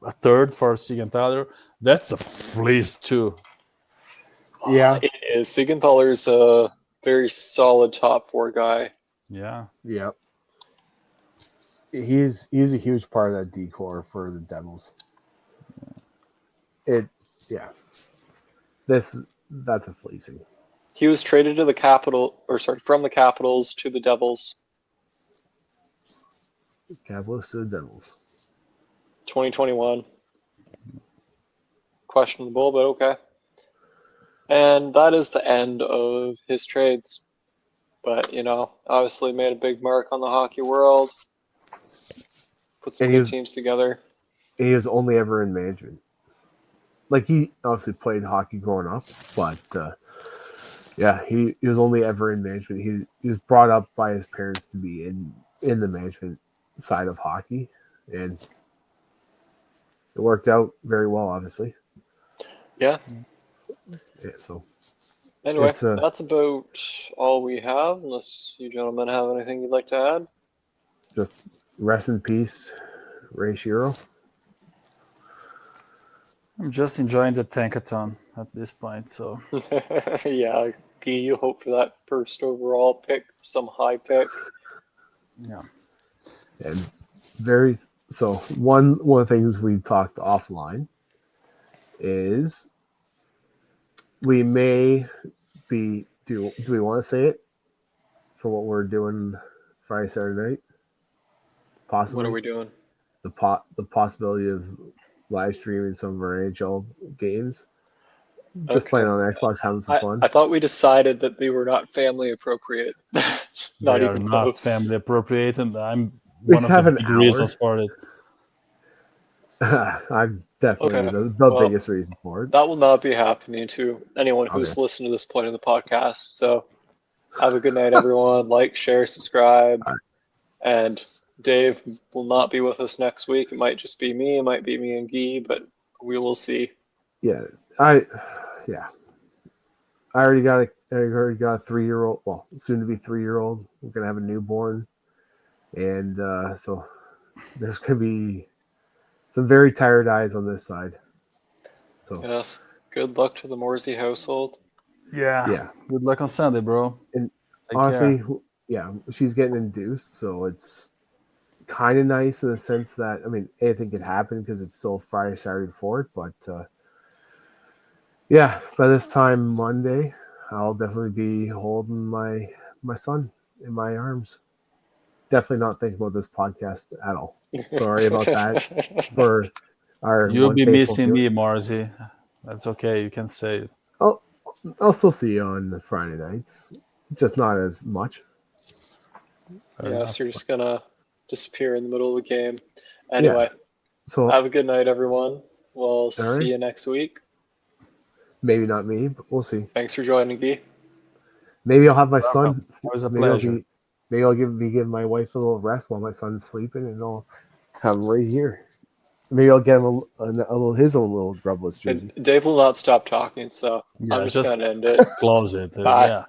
A third for Siegenthaler. That's a fleece too. Yeah. it is. Siegenthaler's a very solid top four guy. Yeah. Yeah. He's a huge part of that decor for the Devils. That's a fleecing. He was traded to the from the Capitals to the Devils, Capitals to the Devils. 2021. Questionable, but okay. And that is the end of his trades. But, obviously made a big mark on the hockey world. Put some good teams together. He was only ever in management. Like, he obviously played hockey growing up, but he was only ever in management. He was brought up by his parents to be in the management side of hockey, and it worked out very well, obviously. Yeah. So anyway, that's about all we have, unless you gentlemen have anything you'd like to add. Just rest in peace, Ray Shero. I'm just enjoying the tankathon at this point. So yeah, Guy, you hope for that first overall pick, some high pick. Yeah. And one of the things we talked offline is we may be do we want to say it for what we're doing Friday, Saturday night? Possibly. What are we doing? The possibility of live streaming some of our NHL games. Just playing on Xbox, having some fun. I thought we decided that they were not family appropriate. Not they even are close. Not family appropriate, and I'm We one of have the an big hour. reasons for it. I'm definitely the biggest reason for it. That will not be happening to anyone who's listened to this point in the podcast. So have a good night, everyone. Like, share, subscribe. Right. And Dave will not be with us next week. It might just be me. It might be me and Guy, but we will see. Yeah. I already got a 3-year-old. Well, soon to be 3-year-old. We're gonna have a newborn, and so there's gonna be some very tired eyes on this side. So yes, good luck to the Morsey household. Yeah. Good luck on Sunday, bro. And honestly, she's getting induced, so it's kind of nice in the sense that anything could happen because it's still Friday, Saturday before it, but. By this time Monday, I'll definitely be holding my son in my arms. Definitely not thinking about this podcast at all. Sorry about that. For our You'll be missing me, Morsey. That's okay. You can say it. I'll still see you on the Friday nights, just not as much. So you're just gonna disappear in the middle of the game. Anyway, so have a good night, everyone. We'll see you next week. Maybe not me, but we'll see. Thanks for joining, Guy. Maybe I'll have my son. It was a pleasure. Maybe I'll give my wife a little rest while my son's sleeping, and I'll have him right here. Maybe I'll get him his own little Grublets jersey. Dave will not stop talking, so I'm just gonna end it. Close it. Bye. Yeah.